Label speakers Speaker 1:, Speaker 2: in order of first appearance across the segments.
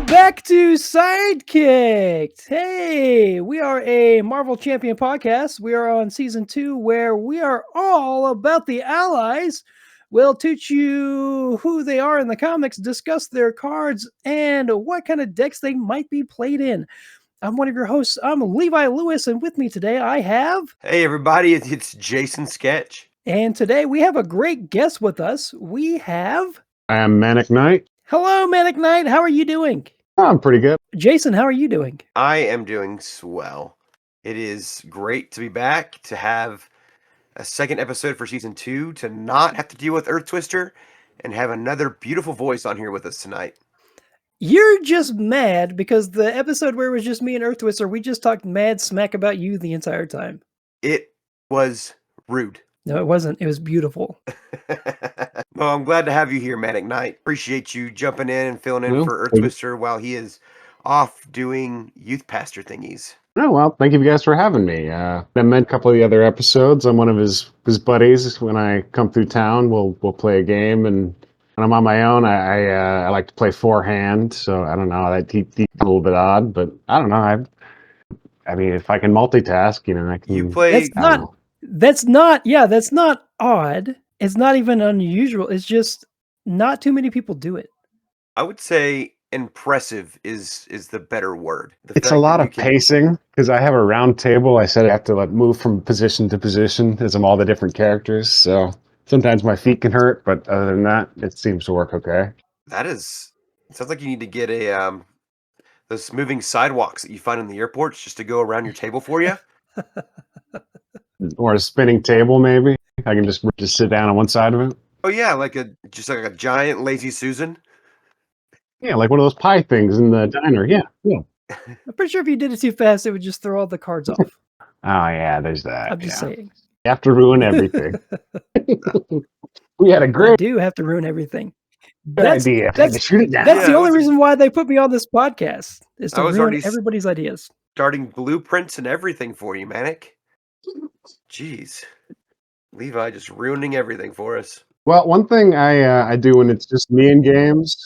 Speaker 1: Welcome back to Sidekicked. Hey, we are a Marvel Champion podcast. We are on season 2 where we are all about the allies. We'll teach you who they are in the comics, discuss their cards, and what kind of decks they might be played in. I'm one of your hosts. I'm Levi Lewis, and with me today I have...
Speaker 2: Hey everybody, it's Jason Sketch.
Speaker 1: And today we have a great guest with us. We have...
Speaker 3: I am Manic Knight.
Speaker 1: Hello, Manic Knight. How are you doing?
Speaker 3: I'm pretty good.
Speaker 1: Jason, how are you doing?
Speaker 2: I am doing swell. It is great to be back, to have a second episode for season 2, to not have to deal with Earth Twister, and have another beautiful voice on here with us tonight.
Speaker 1: You're just mad because the episode where it was just me and Earth Twister, we just talked mad smack about you the entire time.
Speaker 2: It was rude.
Speaker 1: No, it wasn't. It was beautiful.
Speaker 2: Well, I'm glad to have you here, Manic Knight. Appreciate you jumping in and filling in for Earth Twister while he is off doing youth pastor thingies.
Speaker 3: Oh, well, thank you guys for having me. I met a couple of the other episodes. I'm one of his buddies. When I come through town, we'll play a game, and when I'm on my own, I like to play forehand. So I don't know, he's a little bit odd, but I don't know. I mean, if I can multitask, I can.
Speaker 2: You play.
Speaker 1: That's not odd. It's not even unusual. It's just not too many people do it.
Speaker 2: I would say impressive is the better word.
Speaker 3: It's a lot of pacing because I have a round table. I said I have to move from position to position as I'm all the different characters. So sometimes my feet can hurt, but other than that, it seems to work okay.
Speaker 2: It sounds like you need to get those moving sidewalks that you find in the airports just to go around your table for you.
Speaker 3: Or a spinning table, maybe. I can just sit down on one side of it.
Speaker 2: Oh yeah, like a giant lazy Susan.
Speaker 3: Yeah, like one of those pie things in the diner. Yeah.
Speaker 1: I'm pretty sure if you did it too fast, it would just throw all the cards off.
Speaker 3: Oh yeah, there's that.
Speaker 1: I'm just saying.
Speaker 3: You have to ruin everything. We had a great.
Speaker 1: I do have to ruin everything.
Speaker 3: Idea.
Speaker 1: That's the only reason why they put me on this podcast, is to ruin everybody's ideas.
Speaker 2: Starting blueprints and everything for you, Manic. Jeez. Levi just ruining everything for us.
Speaker 3: Well, one thing I do when it's just me in games,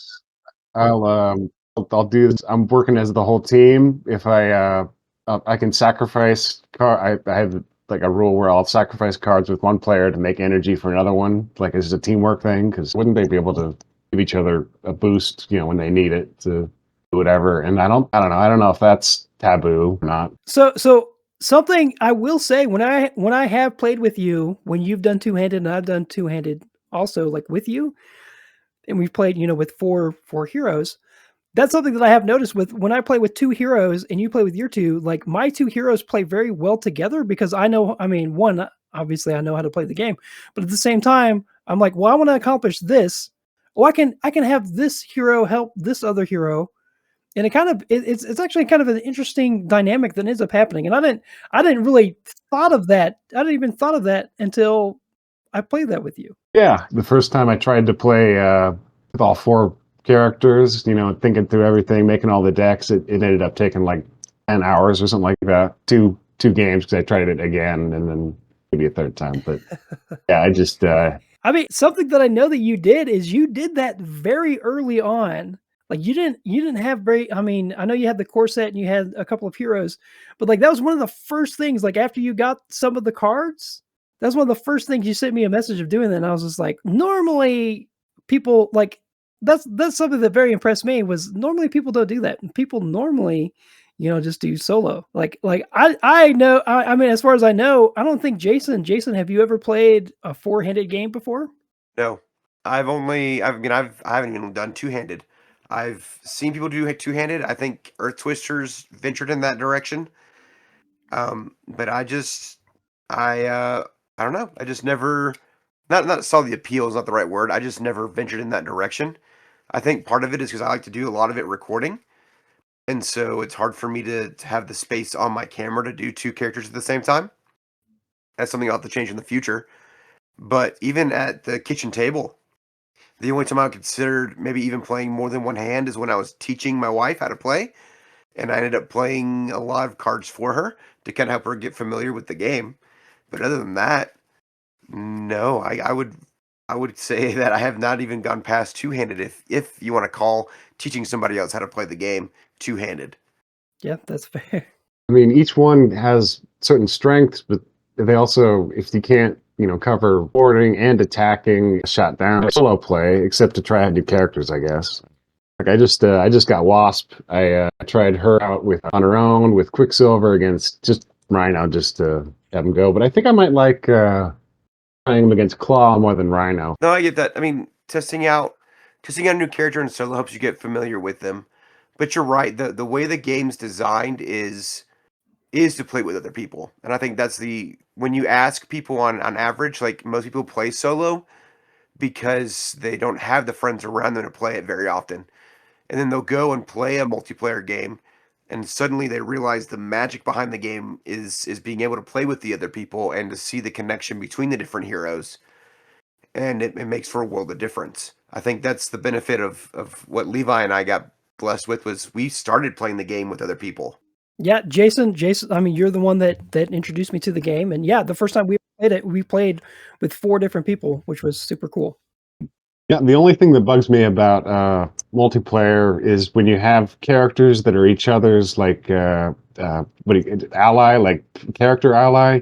Speaker 3: I'll do this. I'm working as the whole team. If I can sacrifice I have like a rule where I'll sacrifice cards with one player to make energy for another one, like as a teamwork thing. Because wouldn't they be able to give each other a boost, when they need it to do whatever? And I don't know if that's taboo or not.
Speaker 1: So something I will say, when I have played with you, when you've done two-handed and I've done two-handed also, like with you, and we've played, with four heroes, that's something that I have noticed with when I play with two heroes and you play with your two, like my two heroes play very well together because one, obviously I know how to play the game, but at the same time, I'm like, well, I want to accomplish this. Oh, I can have this hero help this other hero. And it's actually kind of an interesting dynamic that ends up happening. And I didn't really thought of that. I didn't even thought of that until I played that with you.
Speaker 3: Yeah. The first time I tried to play with all four characters, thinking through everything, making all the decks, it ended up taking like 10 hours or something like that. Two games, because I tried it again and then maybe a third time. But yeah, I just...
Speaker 1: something that I know that you did is you did that very early on. Like you didn't have I know you had the core set and you had a couple of heroes, but like that was one of the first things, like after you got some of the cards, that's one of the first things you sent me a message of doing that. And I was just like, normally people like, that's something that very impressed me, was normally people don't do that. People normally, just do solo. Like I know, I mean, as far as I know, I don't think Jason, have you ever played a four-handed game before?
Speaker 2: No, I haven't even done two-handed. I've seen people do two-handed. I think Earth Twisters ventured in that direction. But I don't know. I just never, not saw the appeal is not the right word. I just never ventured in that direction. I think part of it is because I like to do a lot of it recording. And so it's hard for me to have the space on my camera to do two characters at the same time. That's something I'll have to change in the future. But even at the kitchen table, the only time I considered maybe even playing more than one hand is when I was teaching my wife how to play. And I ended up playing a lot of cards for her to kind of help her get familiar with the game. But other than that, no, I would say that I have not even gone past two-handed, if you want to call teaching somebody else how to play the game two-handed.
Speaker 1: Yeah, that's fair.
Speaker 3: I mean, each one has certain strengths, but they also, if you can't, cover boarding and attacking, shot down, solo play, except to try out new characters, I guess. Like I just got Wasp. I tried her out on her own with Quicksilver against just Rhino, just to have him go. But I think I might like trying him against Claw more than Rhino.
Speaker 2: No, I get that. I mean, testing out a new character in solo helps you get familiar with them. But you're right. The way the game's designed is to play with other people. And I think that's when you ask people on average, like most people play solo because they don't have the friends around them to play it very often. And then they'll go and play a multiplayer game and suddenly they realize the magic behind the game is being able to play with the other people and to see the connection between the different heroes. And it makes for a world of difference. I think that's the benefit of what Levi and I got blessed with was we started playing the game with other people.
Speaker 1: Yeah, Jason, I mean, you're the one that introduced me to the game, and yeah, the first time we played it, we played with 4 different people, which was super cool.
Speaker 3: Yeah, the only thing that bugs me about multiplayer is when you have characters that are each other's like ally, like character ally,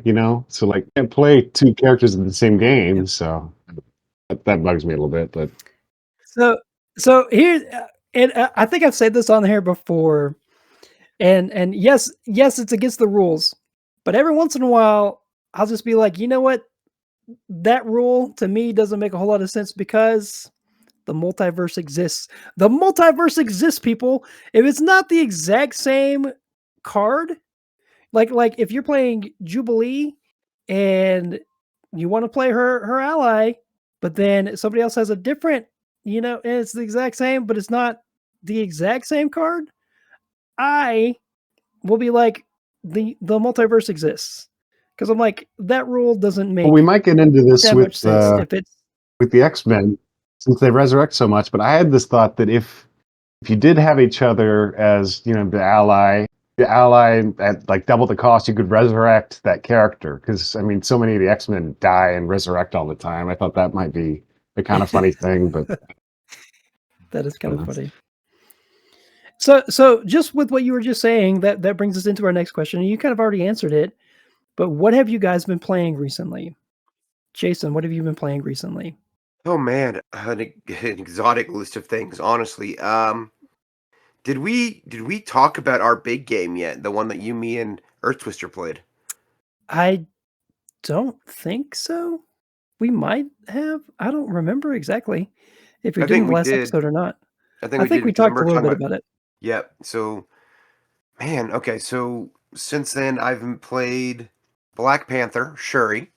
Speaker 3: So like, you can't play 2 characters in the same game, so that bugs me a little bit. But
Speaker 1: So here, and I think I've said this on here before, and yes, it's against the rules, but every once in a while, I'll just be like, you know what? That rule to me doesn't make a whole lot of sense because the multiverse exists. The multiverse exists, people. If it's not the exact same card, like if you're playing Jubilee and you want to play her ally, but then somebody else has a different, and it's the exact same, but it's not the exact same card, I will be like, the multiverse exists. Because I'm like, that rule doesn't make
Speaker 3: we might get into this
Speaker 1: that
Speaker 3: with
Speaker 1: much sense if it's
Speaker 3: the X-Men since they resurrect so much. But I had this thought that if you did have each other as the ally at like double the cost, you could resurrect that character. Because I mean, so many of the X-Men die and resurrect all the time. I thought that might be a kind of funny thing, but
Speaker 1: that is kind of funny. So just with what you were just saying, that brings us into our next question. You kind of already answered it, but what have you guys been playing recently? Jason, what have you been playing recently?
Speaker 2: Oh man, an exotic list of things, honestly. Did we talk about our big game yet? The one that you, me, and Earth Twister played?
Speaker 1: I don't think so. We might have. I don't remember exactly if we
Speaker 2: I
Speaker 1: did in
Speaker 2: think
Speaker 1: the
Speaker 2: we
Speaker 1: last
Speaker 2: did.
Speaker 1: episode or not.
Speaker 2: I think
Speaker 1: I
Speaker 2: we
Speaker 1: think
Speaker 2: did
Speaker 1: we
Speaker 2: because I
Speaker 1: talked a
Speaker 2: remember
Speaker 1: little
Speaker 2: talking
Speaker 1: bit
Speaker 2: about.
Speaker 1: about it.
Speaker 2: Yep. So, man, okay. So since then, I've played Black Panther Shuri.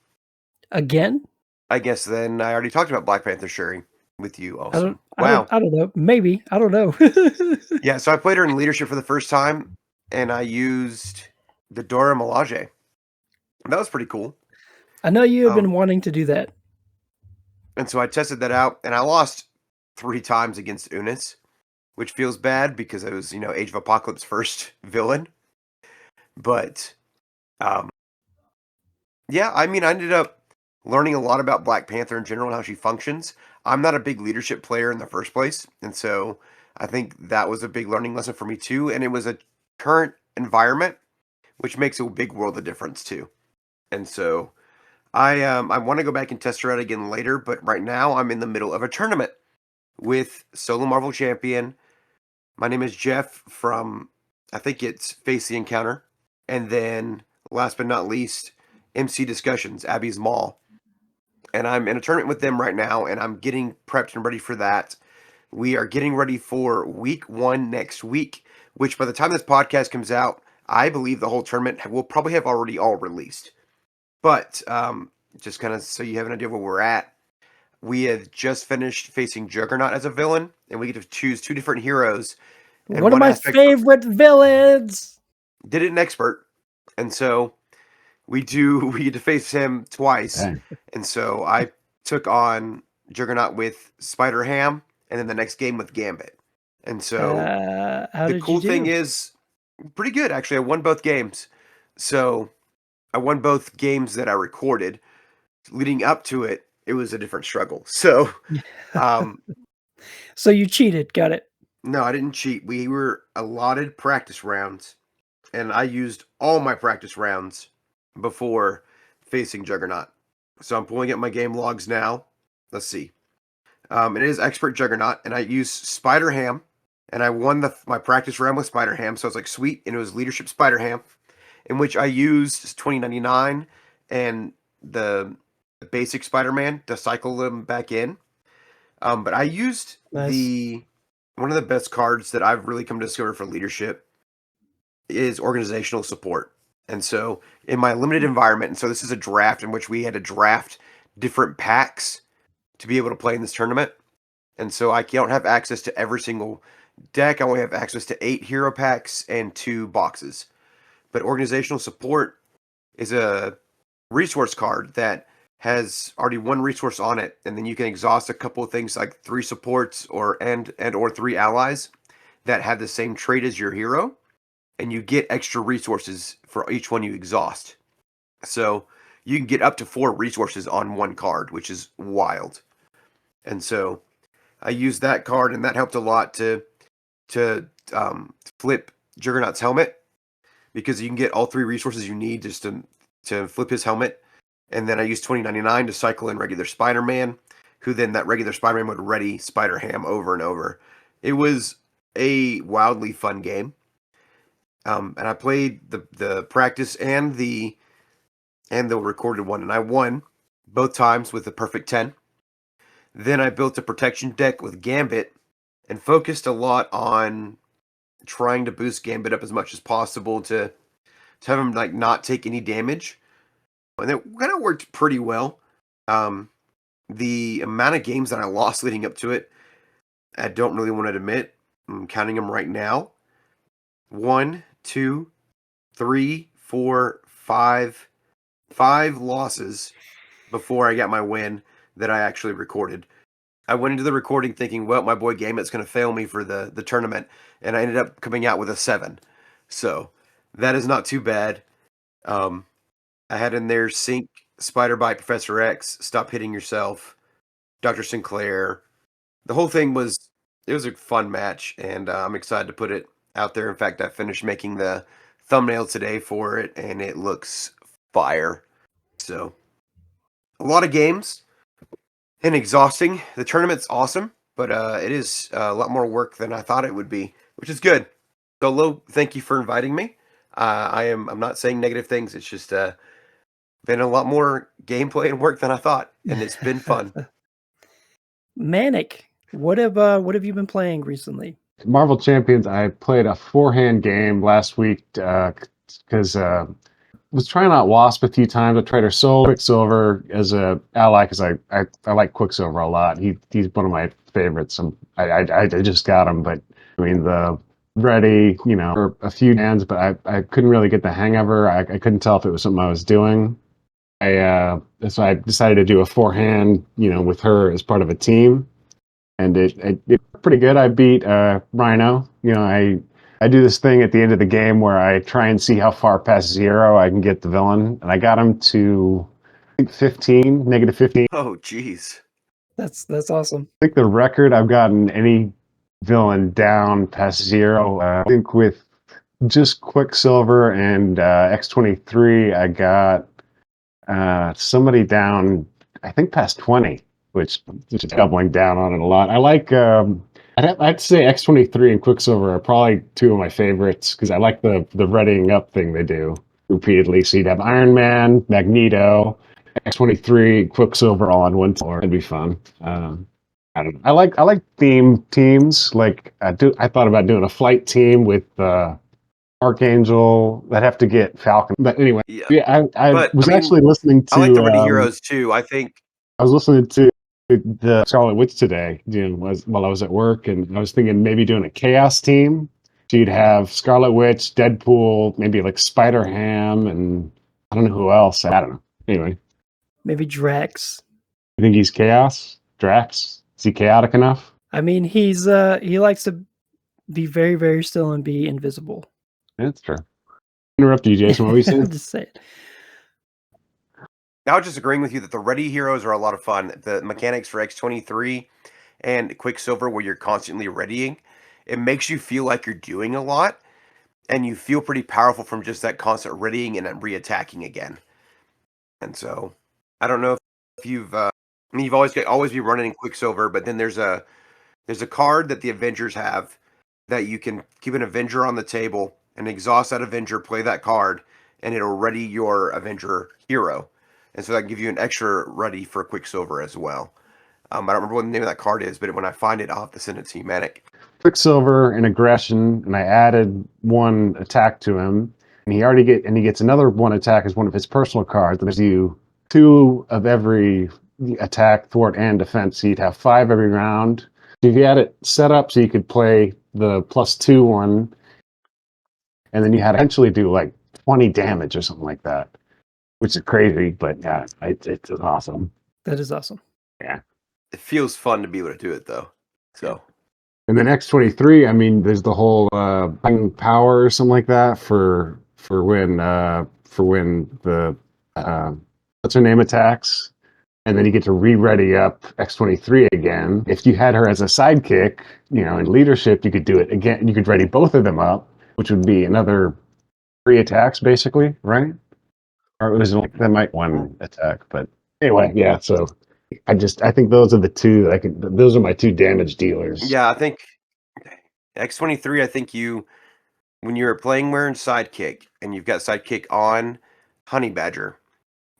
Speaker 1: Again?
Speaker 2: I guess then I already talked about Black Panther Shuri with you also.
Speaker 1: I don't
Speaker 2: Wow.
Speaker 1: know. Maybe. I don't know.
Speaker 2: Yeah. So I played her in leadership for the first time, and I used the Dora Milaje. That was pretty cool.
Speaker 1: I know you have been wanting to do that.
Speaker 2: And so I tested that out, and I lost 3 times against Unis, which feels bad because it was, Age of Apocalypse first villain. But, yeah, I mean, I ended up learning a lot about Black Panther in general and how she functions. I'm not a big leadership player in the first place, and so I think that was a big learning lesson for me too. And it was a current environment, which makes a big world of difference too. And so I want to go back and test her out again later, but right now I'm in the middle of a tournament with Solo Marvel Champion. My name is Jeff from, I think it's Face the Encounter. And then, last but not least, MC Discussions, Abby's Mall. And I'm in a tournament with them right now, and I'm getting prepped and ready for that. We are getting ready for week 1 next week, which by the time this podcast comes out, I believe the whole tournament will probably have already all released. But just kind of so you have an idea of where we're at, we have just finished facing Juggernaut as a villain, and we get to choose 2 different heroes. And
Speaker 1: One of my favorite villains.
Speaker 2: Did it an expert, and so we get to face him twice.
Speaker 3: Dang.
Speaker 2: And so I took on Juggernaut with Spider Ham, and then the next game with Gambit. And so the cool thing is, pretty good actually. I won both games, so I won both games that I recorded. Leading up to it was a different struggle. So,
Speaker 1: so you cheated. Got it.
Speaker 2: No, I didn't cheat. We were allotted practice rounds, and I used all my practice rounds before facing Juggernaut. So I'm pulling up my game logs now. Let's see. It is Expert Juggernaut, and I used Spider Ham, and I won my practice round with Spider Ham, so I was like, sweet, and it was Leadership Spider Ham, in which I used 2099 and the basic Spider-Man to cycle them back in. But I used
Speaker 1: Nice.
Speaker 2: one of the best cards that I've really come to discover for leadership is organizational support. And so in my limited environment, and so this is a draft in which we had to draft different packs to be able to play in this tournament. And so I don't have access to every single deck. I only have access to 8 hero packs and 2 boxes. But organizational support is a resource card that has already one resource on it, and then you can exhaust a couple of things like 3 supports or 3 allies that have the same trait as your hero, and you get extra resources for each one you exhaust. So you can get up to 4 resources on one card, which is wild. And so I used that card, and that helped a lot to flip Juggernaut's helmet, because you can get all 3 resources you need just to flip his helmet. And then I used 2099 to cycle in regular Spider-Man, who then that regular Spider-Man would ready Spider-Ham over and over. It was a wildly fun game. And I played the practice and the recorded one, and I won both times with a perfect 10. Then I built a protection deck with Gambit and focused a lot on trying to boost Gambit up as much as possible to have him like not take any damage. And it kind of worked pretty well. The amount of games that I lost leading up to it, I don't really want to admit. I'm counting them right now. 1, 2, 3, 4, 5. 5 losses before I got my win that I actually recorded. I went into the recording thinking, well, my boy Gamet's going to fail me for the tournament, and I ended up coming out with a 7. So that is not too bad. I had in there Sync, Spider Bite, Professor X, Stop Hitting Yourself, Dr. Sinclair. The whole thing it was a fun match, and I'm excited to put it out there. In fact, I finished making the thumbnail today for it, and it looks fire. So a lot of games and exhausting. The tournament's awesome, but it is a lot more work than I thought it would be, which is good. So, Lo, thank you for inviting me. I'm not saying negative things. It's just been a lot more gameplay and work than I thought, and it's been fun.
Speaker 1: Manic, what have you been playing recently?
Speaker 3: Marvel Champions, I played a 4-hand game last week because was trying out Wasp a few times. I tried her Soul Quicksilver as a ally because I like Quicksilver a lot. He's one of my favorites. I just got him, but I mean the ready, for a few hands, but I couldn't really get the hang of her. I couldn't tell if it was something I was doing. So I decided to do a 4-hand, with her as part of a team, and it pretty good. I beat Rhino. I do this thing at the end of the game where I try and see how far past 0 I can get the villain, and I got him to I think 15, negative 15.
Speaker 2: Oh, jeez.
Speaker 1: That's awesome.
Speaker 3: I think the record I've gotten any villain down past 0. I think with just Quicksilver and X-23, I got somebody down, I think past 20, which is doubling down on it a lot. I like, I'd say X-23 and Quicksilver are probably 2 of my favorites because I like the readying up thing they do repeatedly. So you'd have Iron Man, Magneto, X-23, Quicksilver all on one floor. It'd be fun. I don't know. I like theme teams. Like I thought about doing a flight team with Archangel. I'd have to get Falcon. But anyway,
Speaker 2: Yeah.
Speaker 3: I
Speaker 2: But,
Speaker 3: was
Speaker 2: I mean,
Speaker 3: actually listening to
Speaker 2: I like the Ready Heroes too. I think
Speaker 3: I was listening to the Scarlet Witch today, while I was at work, and I was thinking maybe doing a Chaos team. So you'd have Scarlet Witch, Deadpool, maybe like Spider Ham, and I don't know who else. I don't know. Anyway,
Speaker 1: Maybe Drax.
Speaker 3: you think he's Chaos? Drax? Is he chaotic enough?
Speaker 1: I mean, he likes to be very, very still and be invisible.
Speaker 3: That's true. Interrupt you, Jason. What were you saying?
Speaker 1: I'm just saying.
Speaker 2: I was just agreeing with you that the Ready Heroes are a lot of fun. The mechanics for X-23 and Quicksilver, where you're constantly readying, it makes you feel like you're doing a lot, and you feel pretty powerful from just that constant readying and then re-attacking again. And so, I don't know if you've, I mean, you've always be running in Quicksilver, but then there's a card that the Avengers have that you can keep an Avenger on the table and exhaust that Avenger, play that card, and it'll ready your Avenger hero. And so that can give you an extra ready for Quicksilver as well. I don't remember what the name of that card is, but when I find it, I'll have to send it to you, Manic.
Speaker 3: Quicksilver and aggression, and I added one attack to him, and he gets another one attack as one of his personal cards. There's you 2 of every attack, thwart, and defense. So you'd have 5 every round. If you had it set up so you could play the +2 one, and then you had to eventually do like 20 damage or something like that, which is crazy, but yeah, it's awesome.
Speaker 1: That is awesome.
Speaker 3: Yeah.
Speaker 2: It feels fun to be able to do it, though. So.
Speaker 3: And then X-23, I mean, there's the whole power or something like that for when the what's her name attacks, and then you get to re-ready up X-23 again. If you had her as a sidekick, in leadership, you could do it again. You could ready both of them up, which would be another 3 attacks, basically, right? Or it was like that might one attack, but anyway, yeah. So I think those are the 2 that those are my 2 damage dealers.
Speaker 2: Yeah, I think X-23, I think when you're playing wearing Sidekick and you've got Sidekick on Honey Badger,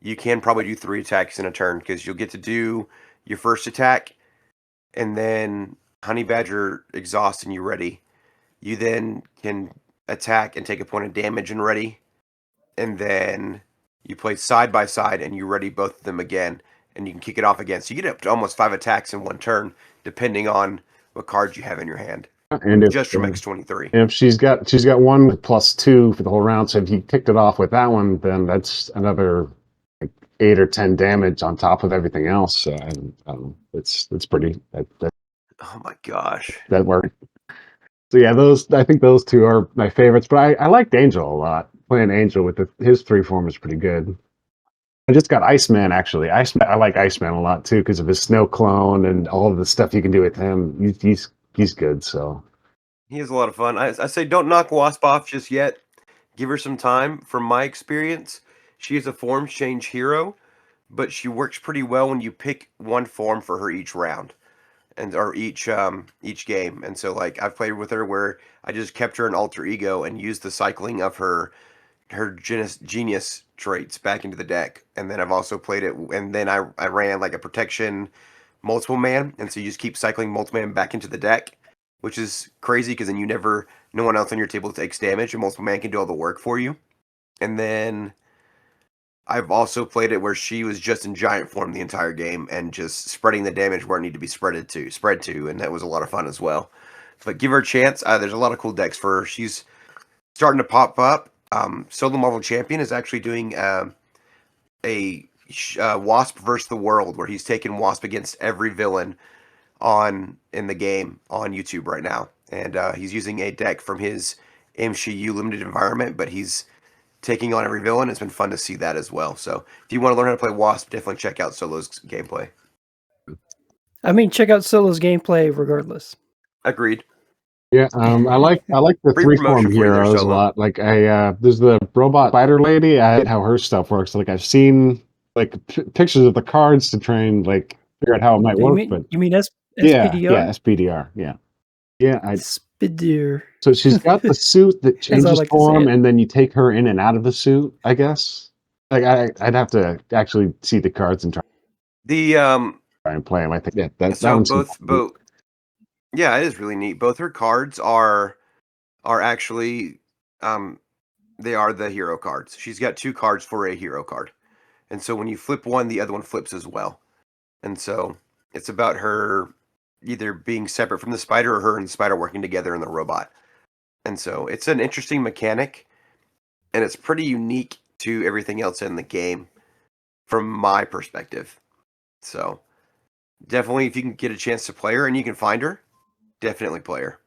Speaker 2: you can probably do 3 attacks in a turn because you'll get to do your first attack and then Honey Badger exhaust and you ready. You then can attack and take a point of damage and ready. And then you play side by side and you ready both of them again. And you can kick it off again. So you get up to almost 5 attacks in one turn, depending on what cards you have in your hand.
Speaker 3: And
Speaker 2: just from X-23.
Speaker 3: If she's got one with +2 for the whole round, so if you kicked it off with that one, then that's another like 8 or 10 damage on top of everything else. So it's pretty.
Speaker 2: Oh my gosh,
Speaker 3: that worked. So yeah, I think those 2 are my favorites. But I liked Angel a lot. Playing Angel with his 3 form is pretty good. I just got Iceman actually. I like Iceman a lot too because of his snow clone and all of the stuff you can do with him. He's good. So
Speaker 2: he has a lot of fun. I say don't knock Wasp off just yet. Give her some time. From my experience, she is a form change hero, but she works pretty well when you pick one form for her each round, or each game. And so like I've played with her where I just kept her an alter ego and used the cycling of her genius traits back into the deck. And then I've also played it, and then I ran like a protection multiple man, and so you just keep cycling multiple man back into the deck, which is crazy because then no one else on your table takes damage, and multiple man can do all the work for you. And then I've also played it where she was just in giant form the entire game and just spreading the damage where it needed to be spread to, and that was a lot of fun as well. But give her a chance. There's a lot of cool decks for her. She's starting to pop up. Solo Marvel Champion is actually doing a Wasp versus the World, where he's taking Wasp against every villain in the game on YouTube right now, and he's using a deck from his MCU limited environment, but he's taking on every villain. It's been fun to see that as well. So if you want to learn how to play Wasp, definitely check out Solo's gameplay.
Speaker 1: I mean, check out Solo's gameplay regardless.
Speaker 2: Agreed.
Speaker 3: Yeah, I like the
Speaker 2: Free
Speaker 3: 3
Speaker 2: promotion
Speaker 3: form
Speaker 2: for you there,
Speaker 3: heroes a
Speaker 2: Solo.
Speaker 3: lot. Like there's the robot spider lady. I hate how her stuff works. Like I've seen like pictures of the cards to try and like figure out how it might work.
Speaker 1: You mean SPDR?
Speaker 3: Yeah, SPDR. Yeah.
Speaker 1: SPDR.
Speaker 3: So she's got the suit that changes
Speaker 1: like
Speaker 3: form, and then you take her in and out of the suit, I guess. Like I'd have to actually see the cards and try and play them. I think that one's
Speaker 2: both. Yeah, it is really neat. Both her cards are actually they are the hero cards. She's got 2 cards for a hero card, and so when you flip one, the other one flips as well. And so it's about her either being separate from the spider or her and the spider working together in the robot. And so it's an interesting mechanic, and it's pretty unique to everything else in the game from my perspective. So definitely, if you can get a chance to play her and you can find her, definitely play her.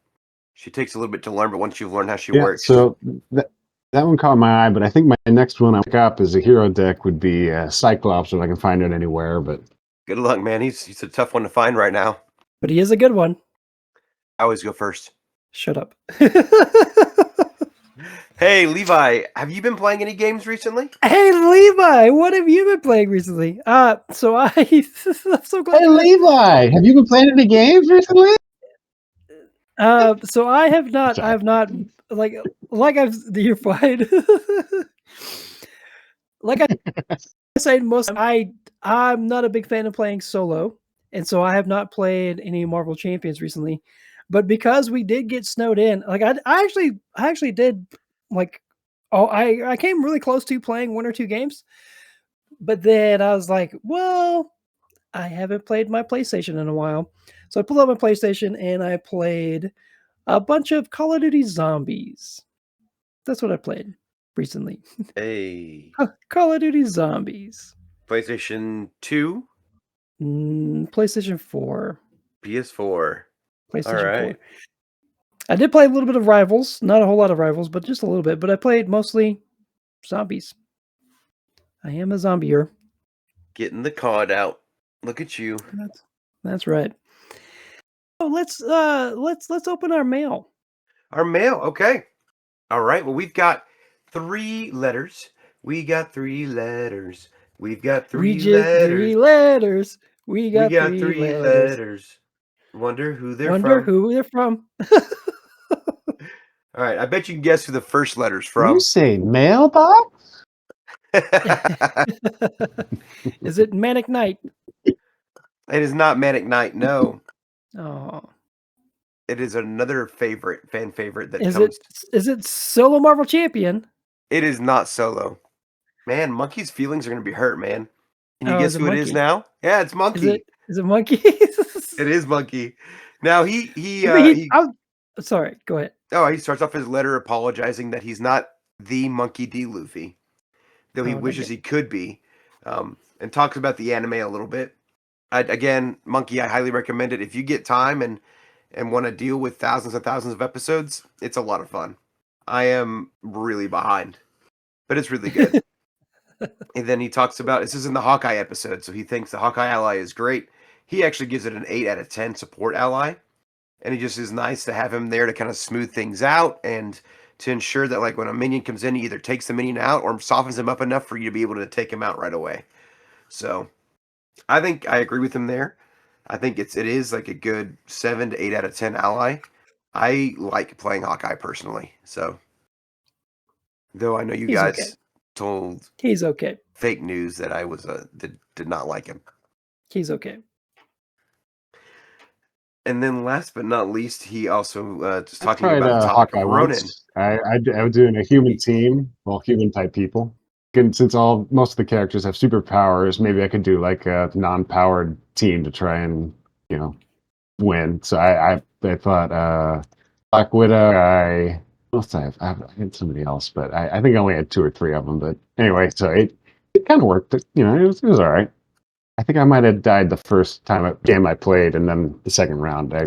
Speaker 2: She takes a little bit to learn, but once you've learned how she works.
Speaker 3: So that one caught my eye, but I think my next one I pick up as a hero deck would be Cyclops, if I can find it anywhere. But
Speaker 2: good luck, man. He's a tough one to find right now.
Speaker 1: But he is a good one.
Speaker 2: I always go first.
Speaker 1: Shut up.
Speaker 2: Hey, Levi, have you been playing any games recently?
Speaker 1: Hey, Levi, what have you been playing recently? So I'm so glad
Speaker 3: Hey,
Speaker 1: you asked.
Speaker 3: Levi, have you been playing any games recently?
Speaker 1: So I have not. I
Speaker 3: Sorry.
Speaker 1: have not. Like I've. You're fine. Like I said, I'm not a big fan of playing solo, and so I have not played any Marvel Champions recently. But because we did get snowed in, like I actually did like. Oh, I came really close to playing one or two games, but then I was like, well, I haven't played my PlayStation in a while. So I pulled up my PlayStation and I played a bunch of Call of Duty Zombies. That's what I played recently.
Speaker 2: Hey,
Speaker 1: Call of Duty Zombies.
Speaker 2: PlayStation 2,
Speaker 1: PlayStation 4.
Speaker 2: PS4. All
Speaker 1: PlayStation 4.
Speaker 2: right.
Speaker 1: I did play a little bit of Rivals. Not a whole lot of Rivals, but just a little bit. But I played mostly Zombies. I am a zombier.
Speaker 2: Getting the card out. Look at you.
Speaker 1: That's right. Oh, let's open our mail.
Speaker 2: Our mail. Okay. All right. Well, we've got 3 letters. We got 3 letters. We've got 3 letters.
Speaker 1: 3 letters. We
Speaker 2: We
Speaker 1: got
Speaker 2: got
Speaker 1: 3
Speaker 2: 3
Speaker 1: letters.
Speaker 2: letters. Wonder who they're
Speaker 1: Wonder
Speaker 2: from.
Speaker 1: who they're from.
Speaker 2: All right. I bet you can guess who the first letter's
Speaker 3: You
Speaker 2: from.
Speaker 3: say mailbox?
Speaker 1: Is it Manic Knight?
Speaker 2: It is not Manic Knight. No.
Speaker 1: Oh.
Speaker 2: It is another fan favorite that
Speaker 1: Is
Speaker 2: comes.
Speaker 1: it Solo Marvel Champion?
Speaker 2: It is not Solo. Man, Monkey's feelings are going to be hurt, man. Can you
Speaker 1: Oh,
Speaker 2: guess
Speaker 1: is it
Speaker 2: who it is
Speaker 1: Monkey?
Speaker 2: now? Yeah, it's Monkey.
Speaker 1: Is it Monkey?
Speaker 2: It is Monkey. Now
Speaker 1: Sorry, go ahead.
Speaker 2: he starts off his letter apologizing that he's not the Monkey D. Luffy, though he
Speaker 1: Oh,
Speaker 2: wishes
Speaker 1: dang
Speaker 2: he could be, and talks about the anime a little bit. Again, Monkey, I highly recommend it if you get time and want to deal with thousands and thousands of episodes. It's a lot of fun. I am really behind, but it's really good. And then he talks about this is in the Hawkeye episode, so he thinks the Hawkeye ally is great. He actually gives it an 8 out of 10 support ally, and he just is nice to have him there to kind of smooth things out and to ensure that like when a minion comes in, he either takes the minion out or softens him up enough for you to be able to take him out right away. So I think I agree with him there. I think it is like a good 7 to 8 out of 10 ally. I like playing Hawkeye personally, so though I know you
Speaker 1: He's
Speaker 2: guys
Speaker 1: okay.
Speaker 2: told
Speaker 1: He's okay.
Speaker 2: fake news that I was did not like him.
Speaker 1: He's okay.
Speaker 3: And
Speaker 2: And then last but not least, he also just
Speaker 3: I
Speaker 2: talking
Speaker 3: tried
Speaker 2: about the topic
Speaker 3: Hawkeye
Speaker 2: of Ronin.
Speaker 3: once. I was doing a human team, well, human type people. And since most of the characters have superpowers, maybe I could do like a non-powered team to try and win. So I thought Black Widow. What else I had somebody else, but I think I only had 2 or 3 of them. But anyway, so it kind of worked. It was all right. I think I might have died the first game I played, and then the second round I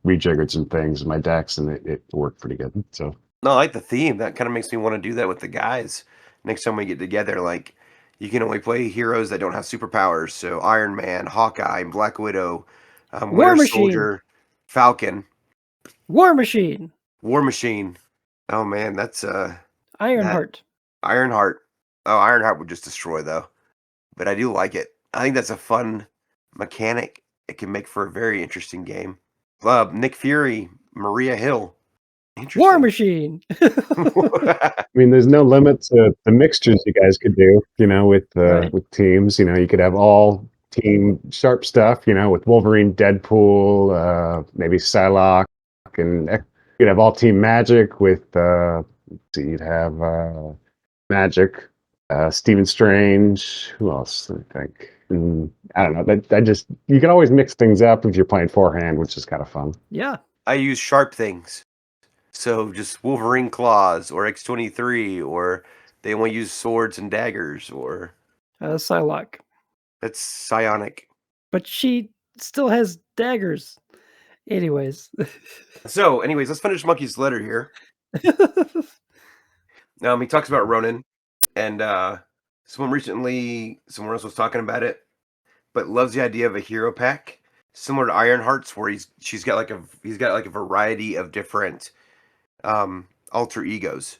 Speaker 3: rejiggered some things in my decks, and it worked pretty good. So
Speaker 2: No, I like the theme. That kind of makes me want to do that with the guys next time we get together. Like, you can only play heroes that don't have superpowers. So Iron Man, Hawkeye, Black Widow,
Speaker 1: War
Speaker 2: Winter
Speaker 1: Machine.
Speaker 2: Soldier, Falcon,
Speaker 1: War Machine.
Speaker 2: War Machine. Oh man, that's that
Speaker 1: Ironheart.
Speaker 2: Ironheart. Oh, Ironheart would just destroy though. But I do like it. I think that's a fun mechanic. It can make for a very interesting game. Nick Fury, Maria Hill.
Speaker 1: War
Speaker 2: Interesting.
Speaker 1: Machine.
Speaker 3: I mean, there's no limit to the mixtures you guys could do.
Speaker 1: Right.
Speaker 3: With teams. You could have all team sharp stuff. With Wolverine, Deadpool, maybe Psylocke, and you'd have all team Magic with. Let's see, you'd have Magic, Stephen Strange. Who else? I think. I don't know. That just you can always mix things up if you're playing forehand, which is kind of fun.
Speaker 1: Yeah.
Speaker 2: I use sharp things. So just Wolverine claws or X-23 or they only use swords and daggers or
Speaker 1: Psylocke.
Speaker 2: that's psionic.
Speaker 1: But she still has daggers. Anyways.
Speaker 2: So anyways, let's finish Monkey's letter here. He talks about Ronin and someone else was talking about it, but loves the idea of a hero pack similar to Ironheart's, where he's got like a variety of different alter egos.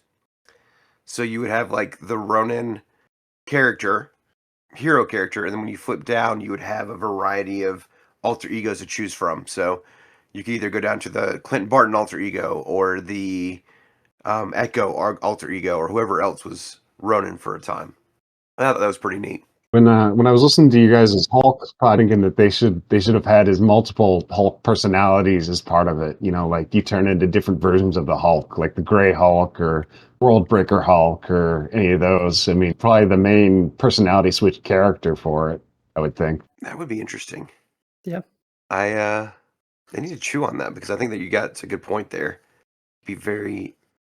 Speaker 2: So you would have like the Ronin character, hero character, and then when you flip down, you would have a variety of alter egos to choose from. So you could either go down to the Clint Barton alter ego or the Echo alter ego or whoever else was Ronin for a time. I thought that was pretty neat.
Speaker 3: When I was listening to you guys' Hulk, I was thinking that they should have had his multiple Hulk personalities as part of it. You know, like you turn into different versions of the Hulk, like the Gray Hulk or World Breaker Hulk or any of those. I mean, probably the main personality switch character for it, I would think.
Speaker 2: That would be interesting.
Speaker 1: Yeah.
Speaker 2: I need to chew on that because I think that you got a good point there. You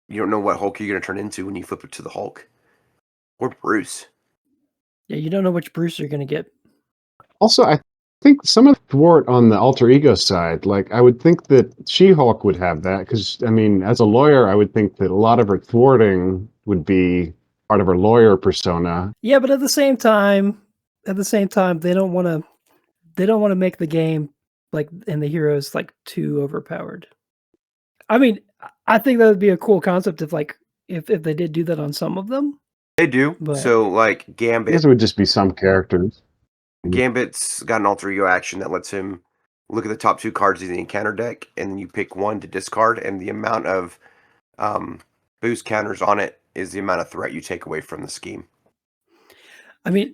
Speaker 2: don't know what Hulk you're going to turn into when you flip it to the Hulk or Bruce.
Speaker 1: Yeah, you don't know which Bruce you're going to get.
Speaker 3: Also, I think some of the thwart on the alter ego side, like I would think that She-Hulk would have that because, I mean, as a lawyer, I would think that a lot of her thwarting would be part of her lawyer persona.
Speaker 1: Yeah, but at the same time, they don't want to make the game like and the heroes like too overpowered. I mean, I think that would be a cool concept if they did do that on some of them.
Speaker 2: They do.
Speaker 1: But
Speaker 2: So like
Speaker 3: I guess
Speaker 2: Gambit.
Speaker 3: it would just be some characters.
Speaker 2: Gambit's got an alter ego action that lets him look at the top 2 cards in the encounter deck, and then you pick one to discard, and the amount of boost counters on it is the amount of threat you take away from the scheme.
Speaker 1: I mean,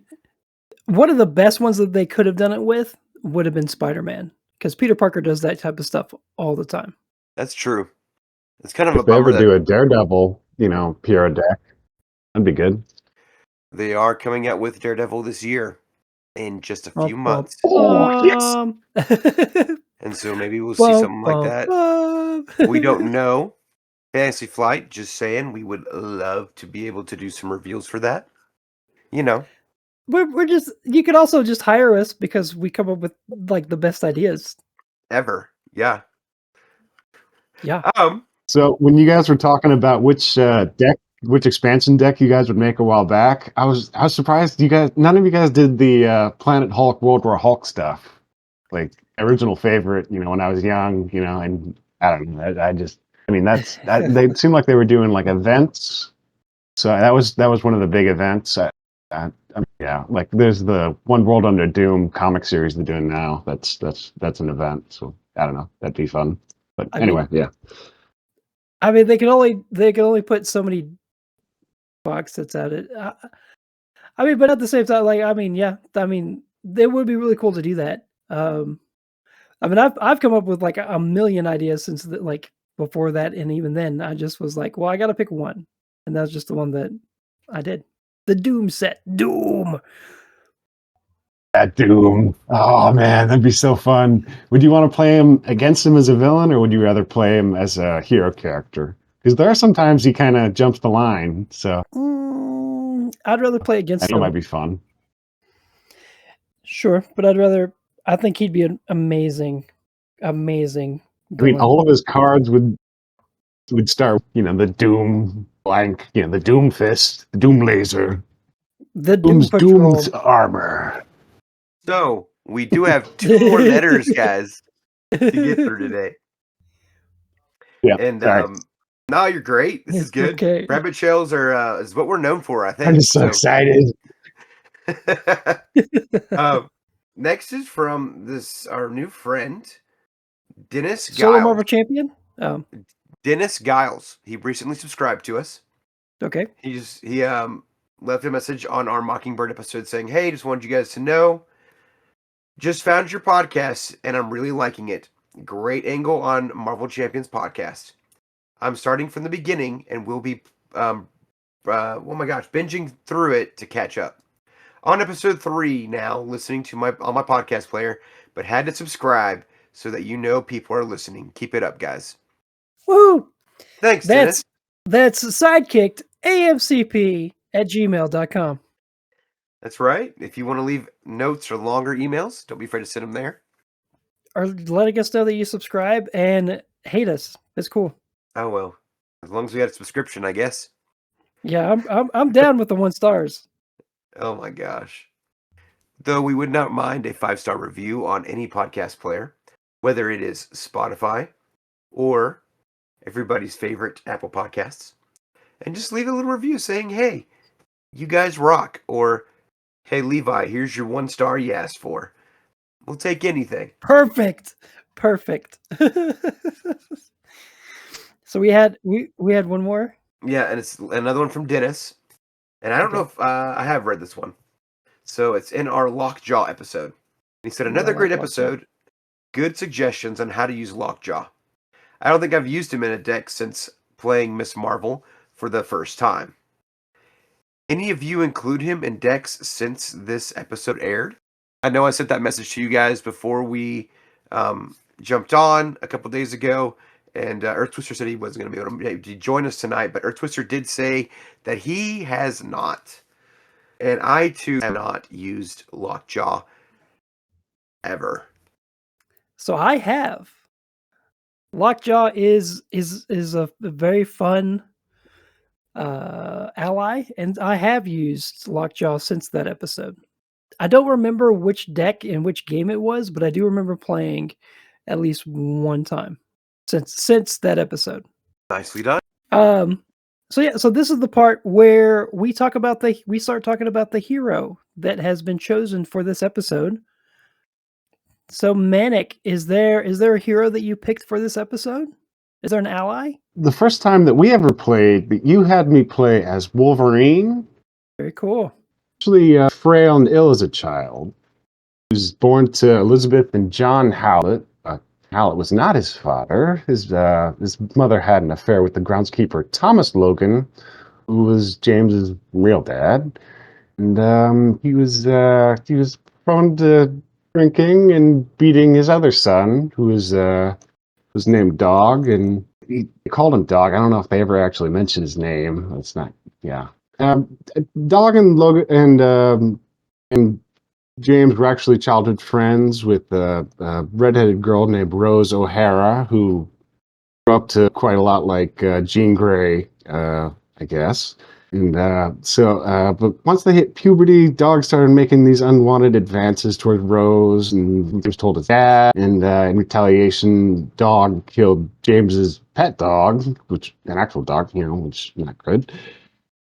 Speaker 1: one of the best ones that they could have done it with would have been Spider-Man, because Peter Parker does that type of stuff all the time.
Speaker 2: That's true. It's kind of a
Speaker 3: If they
Speaker 2: bummer
Speaker 3: ever
Speaker 2: that
Speaker 3: do a Daredevil, Piro deck, that'd be good.
Speaker 2: they are coming out with Daredevil this year in just a few months.
Speaker 3: Oh, yes!
Speaker 2: And so maybe we'll see something like that. We don't know. Fantasy Flight, just saying, we would love to be able to do some reveals for that. You know.
Speaker 1: You could also just hire us because we come up with like the best ideas.
Speaker 2: Ever. Yeah.
Speaker 1: Yeah.
Speaker 3: So when you guys were talking about which expansion deck you guys would make a while back, I was surprised none of you guys did the Planet Hulk World War Hulk stuff. Like original favorite, when I was young, and I don't know. They seemed like they were doing like events. So that was one of the big events. Yeah, like there's the One World Under Doom comic series they're doing now. That's an event. So I don't know. That'd be fun. But anyway, yeah.
Speaker 1: I mean, they can only put so many box sets at it. I mean, but at the same time, it would be really cool to do that. I mean, I've come up with like a million ideas since before that, and even then, I just was like, well, I got to pick one, and that was just the one that I did. The Doom set, Doom.
Speaker 3: That Doom. Oh man, that'd be so fun. Would you want to play him against him as a villain, or would you rather play him as a hero character? Because there are sometimes he kind of jumps the line. So
Speaker 1: I'd rather play against him.
Speaker 3: It might be fun.
Speaker 1: Sure, but I think he'd be an amazing villain.
Speaker 3: I mean, all of his cards would start, the Doom blank, the Doom Fist, the Doom Laser,
Speaker 1: the Doom's
Speaker 3: armor.
Speaker 2: So we do have 2 more letters, guys, to get through today.
Speaker 3: Yeah,
Speaker 2: and no, you're great. This is good.
Speaker 1: Okay.
Speaker 2: Rabbit shells are is what we're known for, I think.
Speaker 3: I'm just so excited.
Speaker 2: Next is from our new friend, Dennis
Speaker 1: Solo
Speaker 2: Giles.
Speaker 1: Marvel Champion?
Speaker 2: Dennis Giles. He recently subscribed to us.
Speaker 1: Okay.
Speaker 2: He left a message on our Mockingbird episode saying, "Hey, just wanted you guys to know, just found your podcast and I'm really liking it. Great angle on Marvel Champions podcast. I'm starting from the beginning and will be binging through it to catch up. On episode 3 now, listening to on my podcast player, but had to subscribe so that people are listening. Keep it up, guys."
Speaker 1: Woo!
Speaker 2: Thanks, Dennis.
Speaker 1: That's Sidekicked amcp@gmail.com.
Speaker 2: That's right. If you want to leave notes or longer emails, don't be afraid to send them there.
Speaker 1: Or letting us know that you subscribe and hate us. It's cool.
Speaker 2: Oh well, as long as we had a subscription, I guess.
Speaker 1: Yeah, I'm down with the 1 stars.
Speaker 2: Oh my gosh. though we would not mind a 5-star review on any podcast player, whether it is Spotify or everybody's favorite Apple Podcasts. And just leave a little review saying, hey, you guys rock, or hey, Levi, here's your 1 star you asked for. We'll take anything.
Speaker 1: Perfect. So we had one more.
Speaker 2: Yeah, and it's another one from Dennis. And I don't know if I have read this one. So it's in our Lockjaw episode. He said, another great episode. Good suggestions on how to use Lockjaw. I don't think I've used him in a deck since playing Miss Marvel for the first time. Any of you include him in decks since this episode aired? I know I sent that message to you guys before we jumped on a couple days ago, and Earth Twister said he wasn't going to be able to join us tonight, but Earth Twister did say that he has not. And I, too, have not used Lockjaw ever.
Speaker 1: So I have. Lockjaw is a very fun ally, and I have used Lockjaw since that episode. I don't remember which deck and which game it was, but I do remember playing at least one time since that episode.
Speaker 2: Nicely done.
Speaker 1: So this is the part where we start talking about the hero that has been chosen for this episode. So Manic, is there a hero that you picked for this episode? Is there an ally?
Speaker 3: The first time that we ever played, you had me play as Wolverine.
Speaker 1: Very cool.
Speaker 3: Actually, frail and ill as a child. He was born to Elizabeth and John Howlett. Howlett was not his father. His mother had an affair with the groundskeeper Thomas Logan, who was James's real dad. And he was prone to drinking and beating his other son, who was named Dog, and they called him Dog. I don't know if they ever actually mentioned his name. It's not, yeah. Dog and Logan and James were actually childhood friends with a redheaded girl named Rose O'Hara, who grew up to quite a lot like Jean Grey, I guess. And but once they hit puberty, Dog started making these unwanted advances toward Rose, and James told his dad. And in retaliation, Dog killed James's pet dog, which an actual dog, which is not good.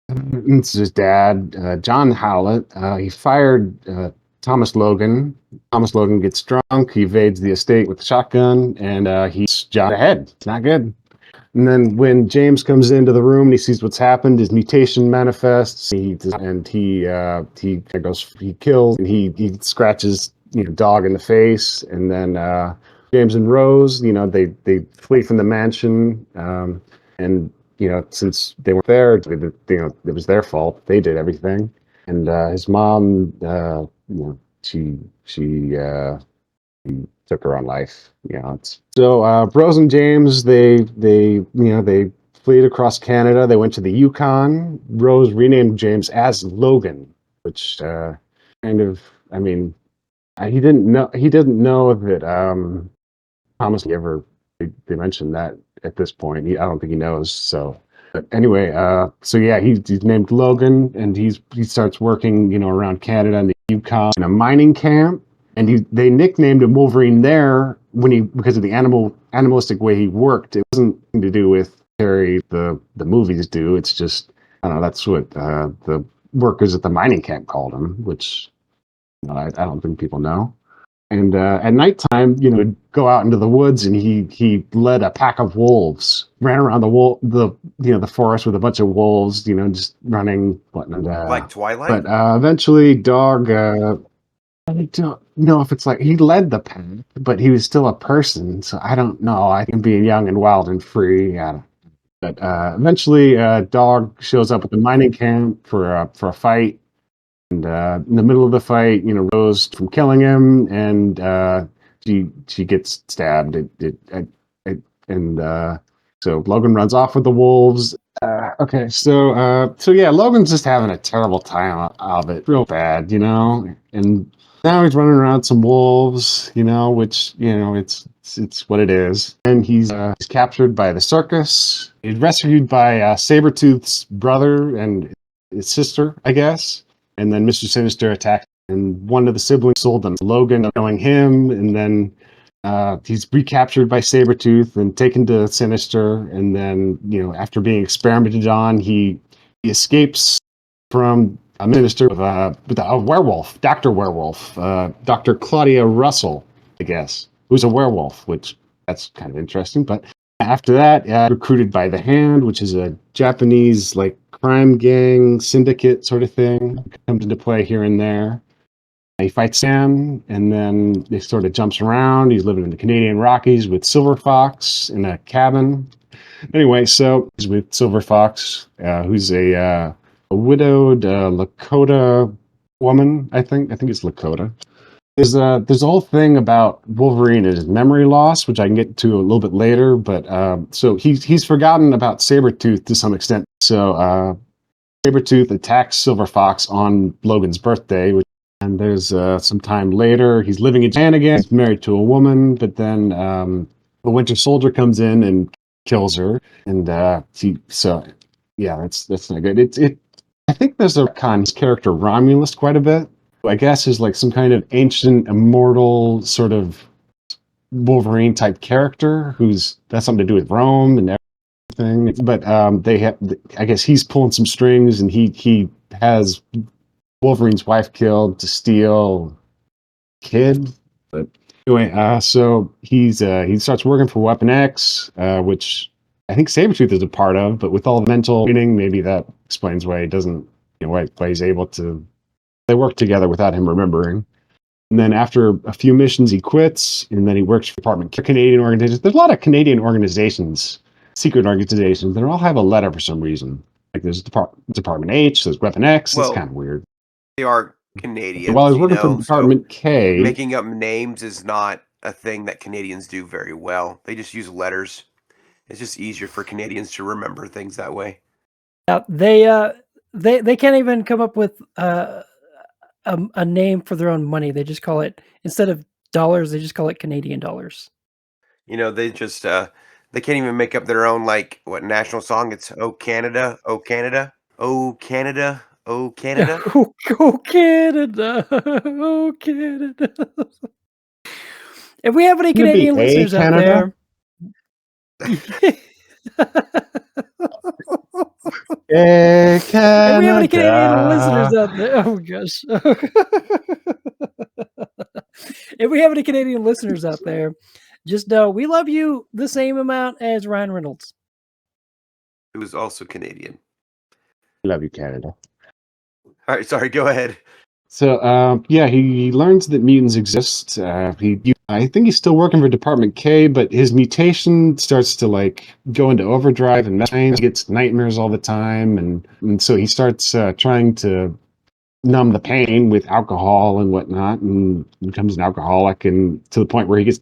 Speaker 3: And it's his dad, John Howlett. He fired Thomas Logan. Thomas Logan gets drunk. He evades the estate with a shotgun, and he's shot ahead. It's not good. And then when James comes into the room and he sees what's happened, his mutation manifests. He kills, and he scratches Dog in the face, and then James and Rose, they flee from the mansion, and since they weren't there, it was their fault. They did everything, and his mom, she took her own life. So Rose and James, they fled across Canada. They went to the Yukon. Rose renamed James as Logan, which he didn't know that Thomas ever. They mentioned that at this point. I don't think he knows. So, but anyway, he's named Logan, and he starts working around Canada and the Yukon in a mining camp. And they nicknamed him Wolverine there because of the animalistic way he worked. It wasn't to do with Terry the movies do. It's just, I don't know, that's what the workers at the mining camp called him, which I don't think people know. And at nighttime, he'd go out into the woods, and he led a pack of wolves, ran around the forest with a bunch of wolves, just running.
Speaker 2: Like Twilight?
Speaker 3: But eventually, Dog. I don't know if it's like he led the pack, but he was still a person, so I don't know. I can be young and wild and free. But eventually, Dog shows up at the mining camp for a fight, and in the middle of the fight, Rose from killing him, and she gets stabbed. So Logan runs off with the wolves. Logan's just having a terrible time of it, real bad, and. Now he's running around some wolves, which, it's what it is. And he's captured by the circus. He's rescued by Sabretooth's brother and his sister, I guess. And then Mr. Sinister attacks and one of the siblings sold him Logan, knowing him, and then he's recaptured by Sabretooth and taken to Sinister, and then after being experimented on, he escapes from a minister with a werewolf, Dr. Werewolf, Dr. Claudia Russell, I guess, who's a werewolf, which that's kind of interesting. But after that, recruited by the Hand, which is a Japanese like crime gang syndicate sort of thing, comes into play here and there. He fights Sam, and then he sort of jumps around. He's living in the Canadian Rockies with Silver Fox in a cabin. Anyway, so he's with Silver Fox, who's a widowed Lakota woman. I think it's Lakota. There's a whole thing about Wolverine and his memory loss, which I can get to a little bit later. But so he's forgotten about Sabretooth to some extent. So Sabretooth attacks Silver Fox on Logan's birthday, and there's some time later, he's living in Japan again. He's married to a woman, but then the Winter Soldier comes in and kills her, and yeah, that's not good. I think there's a character Romulus quite a bit. I guess is like some kind of ancient, immortal sort of Wolverine type character who's that's something to do with Rome and everything. But they have, I guess he's pulling some strings, and he has Wolverine's wife killed to steal kid. But anyway, so he starts working for Weapon X, which I think Sabretooth is a part of, but with all the mental reading, maybe that explains why he doesn't, why he's able to. They work together without him remembering. And then after a few missions, he quits, and then he works for Canadian organizations. There's a lot of Canadian organizations, secret organizations, that all have a letter for some reason. Like there's Department H, there's Weapon X. Well, it's kind of weird.
Speaker 2: They are Canadians.
Speaker 3: While I was working for Department K,
Speaker 2: making up names is not a thing that Canadians do very well. They just use letters. It's just easier for Canadians to remember things that way.
Speaker 1: They can't even come up with a name for their own money. They just call it, instead of dollars, they just call it Canadian dollars.
Speaker 2: They just they can't even make up their own national song. It's "Oh Canada, Oh Canada, Oh Canada, Oh Canada."
Speaker 1: Oh Canada, oh Canada. If we have any Canadian listeners out there.
Speaker 3: Hey, Canada.
Speaker 1: If we have any Canadian listeners out there, oh gosh. If we have any Canadian listeners out there, just know we love you the same amount as Ryan Reynolds,
Speaker 2: who is also Canadian.
Speaker 3: Love you, Canada.
Speaker 2: All right, sorry, go ahead.
Speaker 3: So, yeah, he learns that mutants exist. I think he's still working for Department K, but his mutation starts to go into overdrive and he gets nightmares all the time, and so he starts trying to numb the pain with alcohol and whatnot, and becomes an alcoholic, and to the point where he gets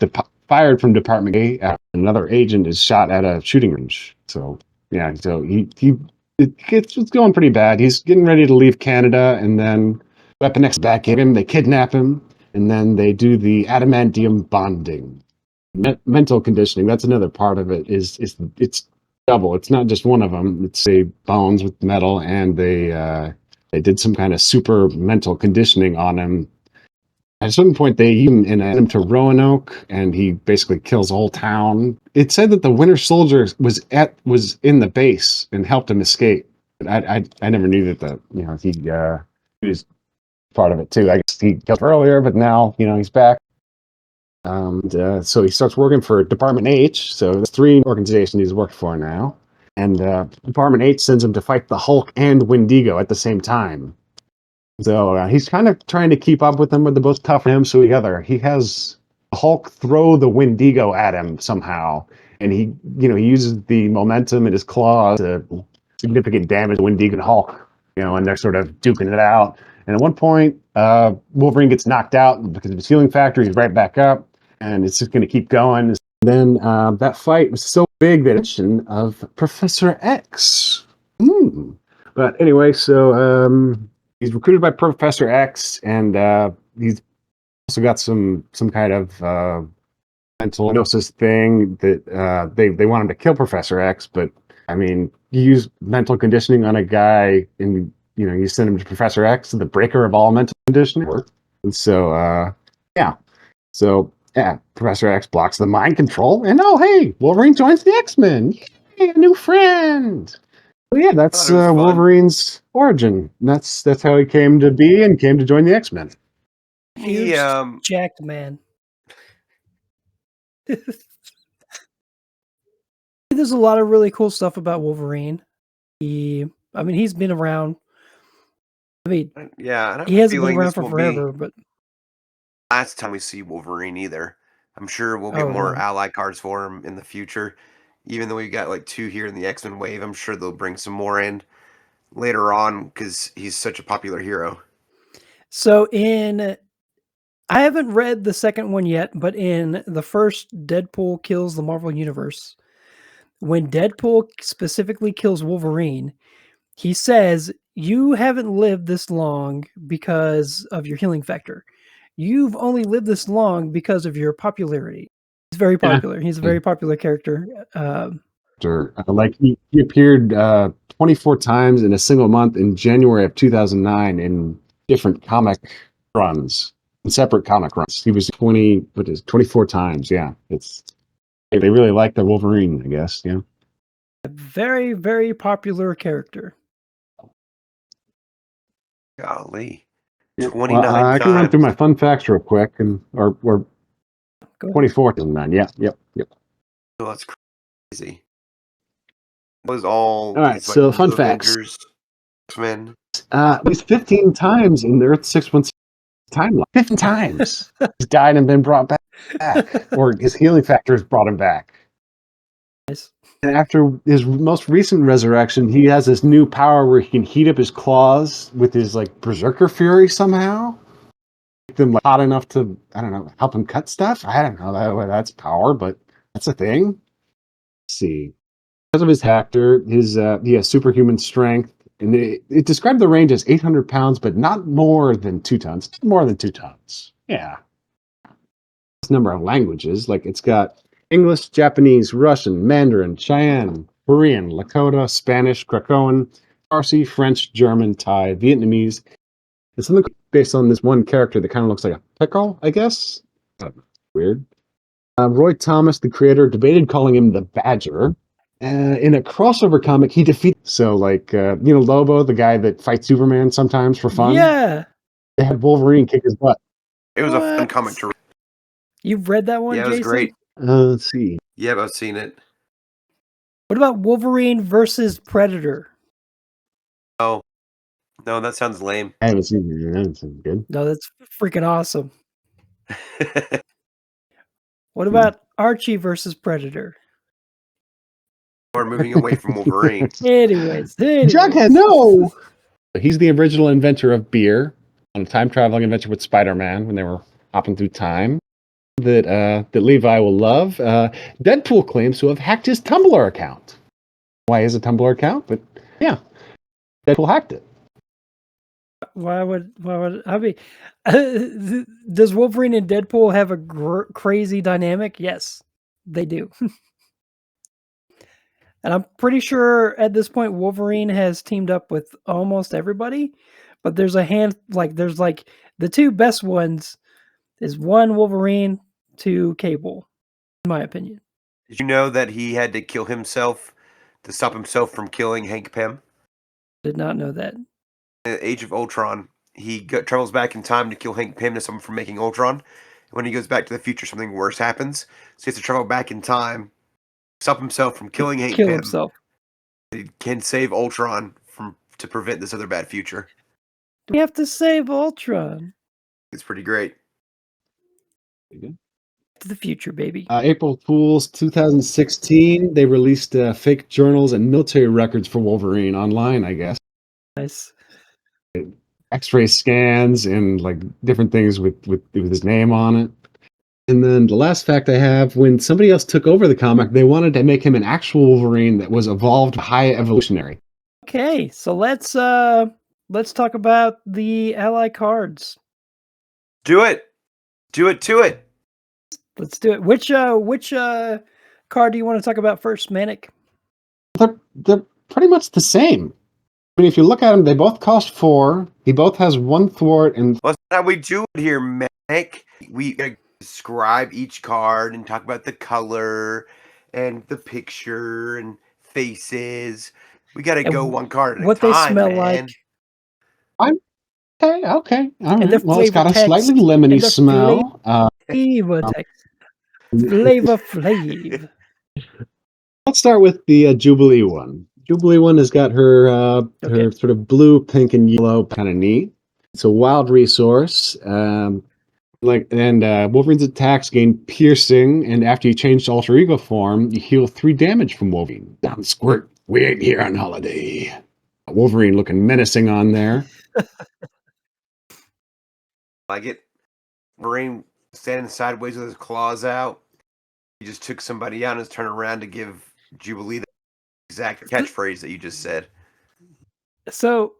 Speaker 3: fired from Department K after another agent is shot at a shooting range. So yeah, so it's going pretty bad. He's getting ready to leave Canada, and then Weapon X back at him. They kidnap him, and then they do the adamantium bonding. Mental conditioning, that's another part of it. It's double. It's not just one of them. It's bones with metal, and they did some kind of super mental conditioning on him. At a certain point, they even send him to Roanoke, and he basically kills the whole town. It said that the Winter Soldier was in the base and helped him escape. But I never knew that he was part of it too. I guess he killed earlier, but now he's back. So he starts working for Department H. So there's 3 organizations he's worked for now, and Department H sends him to fight the Hulk and Wendigo at the same time. So he's kind of trying to keep up with them, but they're both tough for him. So he has Hulk throw the Wendigo at him somehow, and he uses the momentum in his claws to significant damage to Wendigo and Hulk. And they're sort of duking it out. And at one point, Wolverine gets knocked out because of his healing factor. He's right back up, and it's just going to keep going. And then that fight was so big that of Professor X. But anyway, so he's recruited by Professor X, and he's also got some kind of mental hypnosis thing that they want him to kill Professor X, but I mean, you use mental conditioning on a guy, and you send him to Professor X, the breaker of all mental conditioning. And so, yeah. So, yeah, Professor X blocks the mind control, and oh, hey, Wolverine joins the X-Men. Yay, a new friend. Well, yeah,
Speaker 2: I
Speaker 3: that's
Speaker 2: thought it was fun.
Speaker 3: Wolverine's origin. That's how he came to be and came to join the X-Men.
Speaker 2: He
Speaker 1: Huge jacked man. There's a lot of really cool stuff about Wolverine. He's been around. I mean,
Speaker 2: yeah, and I have
Speaker 1: he
Speaker 2: a
Speaker 1: hasn't been
Speaker 2: feeling
Speaker 1: around
Speaker 2: this
Speaker 1: for
Speaker 2: won't be
Speaker 1: forever, but
Speaker 2: last time we see Wolverine either. I'm sure we'll get
Speaker 1: oh
Speaker 2: more
Speaker 1: no.
Speaker 2: ally cards for him in the future. Even though we've got like 2 here in the X-Men wave, I'm sure they'll bring some more in later on because he's such a popular hero.
Speaker 1: So I haven't read the second one yet, but in the first Deadpool Kills the Marvel Universe, when Deadpool specifically kills Wolverine, he says, "You haven't lived this long because of your healing factor. You've only lived this long because of your popularity." He's very
Speaker 3: Yeah.
Speaker 1: popular. He's a very popular character.
Speaker 3: Like he appeared 24 times in a single month in January of 2009 in different comic runs, in separate comic runs. He was 24 times. Yeah, they really like the Wolverine, I guess. Yeah.
Speaker 1: A very, very popular character.
Speaker 2: Golly.
Speaker 3: Yeah.
Speaker 2: 29
Speaker 3: Well, I can run through
Speaker 2: times.
Speaker 3: my fun facts real quick, or
Speaker 1: Go ahead.
Speaker 3: 24 and 9. Yeah, yep.
Speaker 2: Oh, that's crazy. Was all
Speaker 3: All right,
Speaker 2: these like
Speaker 3: so fun
Speaker 2: new
Speaker 3: facts.
Speaker 2: Avengers, X-Men.
Speaker 3: At least 15 times in the Earth 616 timeline. 15 times. He's died and been brought back, or his healing factors brought him back.
Speaker 1: Nice.
Speaker 3: And after his most recent resurrection, he has this new power where he can heat up his claws with his like berserker fury somehow. Make them like, hot enough to, I don't know, help him cut stuff. I don't know that's power, but that's a thing. Let's see. Because of his factor, he has superhuman strength, and it described the range as 800 pounds, but not more than 2 tons. More than 2 tons. Yeah. Number of languages, like it's got English, Japanese, Russian, Mandarin, Cheyenne, Korean, Lakota, Spanish, Krakoan, Farsi, French, German, Thai, Vietnamese. It's something based on this one character that kind of looks like a pickle, I guess. Weird. Roy Thomas, the creator, debated calling him the Badger. In a crossover comic, he defeated Lobo, the guy that fights Superman sometimes for fun.
Speaker 1: Yeah.
Speaker 3: They had Wolverine kick his butt.
Speaker 2: It was a fun comic to read.
Speaker 1: You've read that one,
Speaker 2: Yeah, it was
Speaker 1: Jason?
Speaker 2: great.
Speaker 3: Let's see.
Speaker 2: Yeah, I've seen it.
Speaker 1: What about Wolverine versus Predator?
Speaker 2: Oh, no, that sounds lame.
Speaker 3: I haven't seen it. That sounds good.
Speaker 1: No, that's freaking awesome. What about Archie versus Predator?
Speaker 2: We're moving away from Wolverine.
Speaker 1: Anyways.
Speaker 3: Jughead, no! He's the original inventor of beer on a time-traveling adventure with Spider-Man when they were hopping through time that Levi will love. Deadpool claims to have hacked his Tumblr account. Why is a Tumblr account? But yeah, Deadpool hacked it.
Speaker 1: Why would I mean? Does Wolverine and Deadpool have a crazy dynamic? Yes, they do. And I'm pretty sure at this point Wolverine has teamed up with almost everybody, but there's the 2 best ones is 1 Wolverine, 2 Cable, in my opinion.
Speaker 2: Did you know that he had to kill himself to stop himself from killing Hank Pym?
Speaker 1: Did not know that.
Speaker 2: In Age of Ultron, he travels back in time to kill Hank Pym to stop him from making Ultron. When he goes back to the future, something worse happens. So he has to travel back in time, stop himself from killing Hank
Speaker 1: Kill
Speaker 2: Pym.
Speaker 1: himself.
Speaker 2: He can save Ultron to prevent this other bad future.
Speaker 1: We have to save Ultron.
Speaker 2: It's pretty great.
Speaker 1: To the future, baby.
Speaker 3: April Fools 2016, they released fake journals and military records for Wolverine online, I guess.
Speaker 1: Nice.
Speaker 3: X-ray scans and like different things with his name on it. And then the last fact I have, when somebody else took over the comic, they wanted to make him an actual Wolverine that was evolved high evolutionary.
Speaker 1: Okay, so let's talk about the ally cards.
Speaker 2: Do it. Do it to it.
Speaker 1: Let's do it. Which card do you want to talk about first, Manic?
Speaker 3: They're pretty much the same. I mean, if you look at them, they both cost 4. He both has 1 thwart and
Speaker 2: Well, that's how we do it here, Manic. We gotta describe each card and talk about the color and the picture and faces. We gotta go one card at a
Speaker 1: what they
Speaker 2: time,
Speaker 1: smell
Speaker 2: man.
Speaker 1: like,
Speaker 3: okay, all
Speaker 1: and the
Speaker 3: right. Well, it's got a
Speaker 1: flavor
Speaker 3: slightly
Speaker 1: text,
Speaker 3: lemony
Speaker 1: and the
Speaker 3: smell.
Speaker 1: flavor text, flavor flav.
Speaker 3: Let's start with the Jubilee one. Jubilee one has got her
Speaker 1: Okay.
Speaker 3: her sort of blue, pink, and yellow, kind of neat. It's a wild resource. Wolverine's attacks gain piercing, and after you change to alter ego form, you heal 3 damage from Wolverine. Down squirt. We ain't here on holiday. Wolverine looking menacing on there.
Speaker 2: Like it. Wolverine standing sideways with his claws out. He just took somebody out and has turned around to give Jubilee the exact catchphrase that you just said.
Speaker 1: So,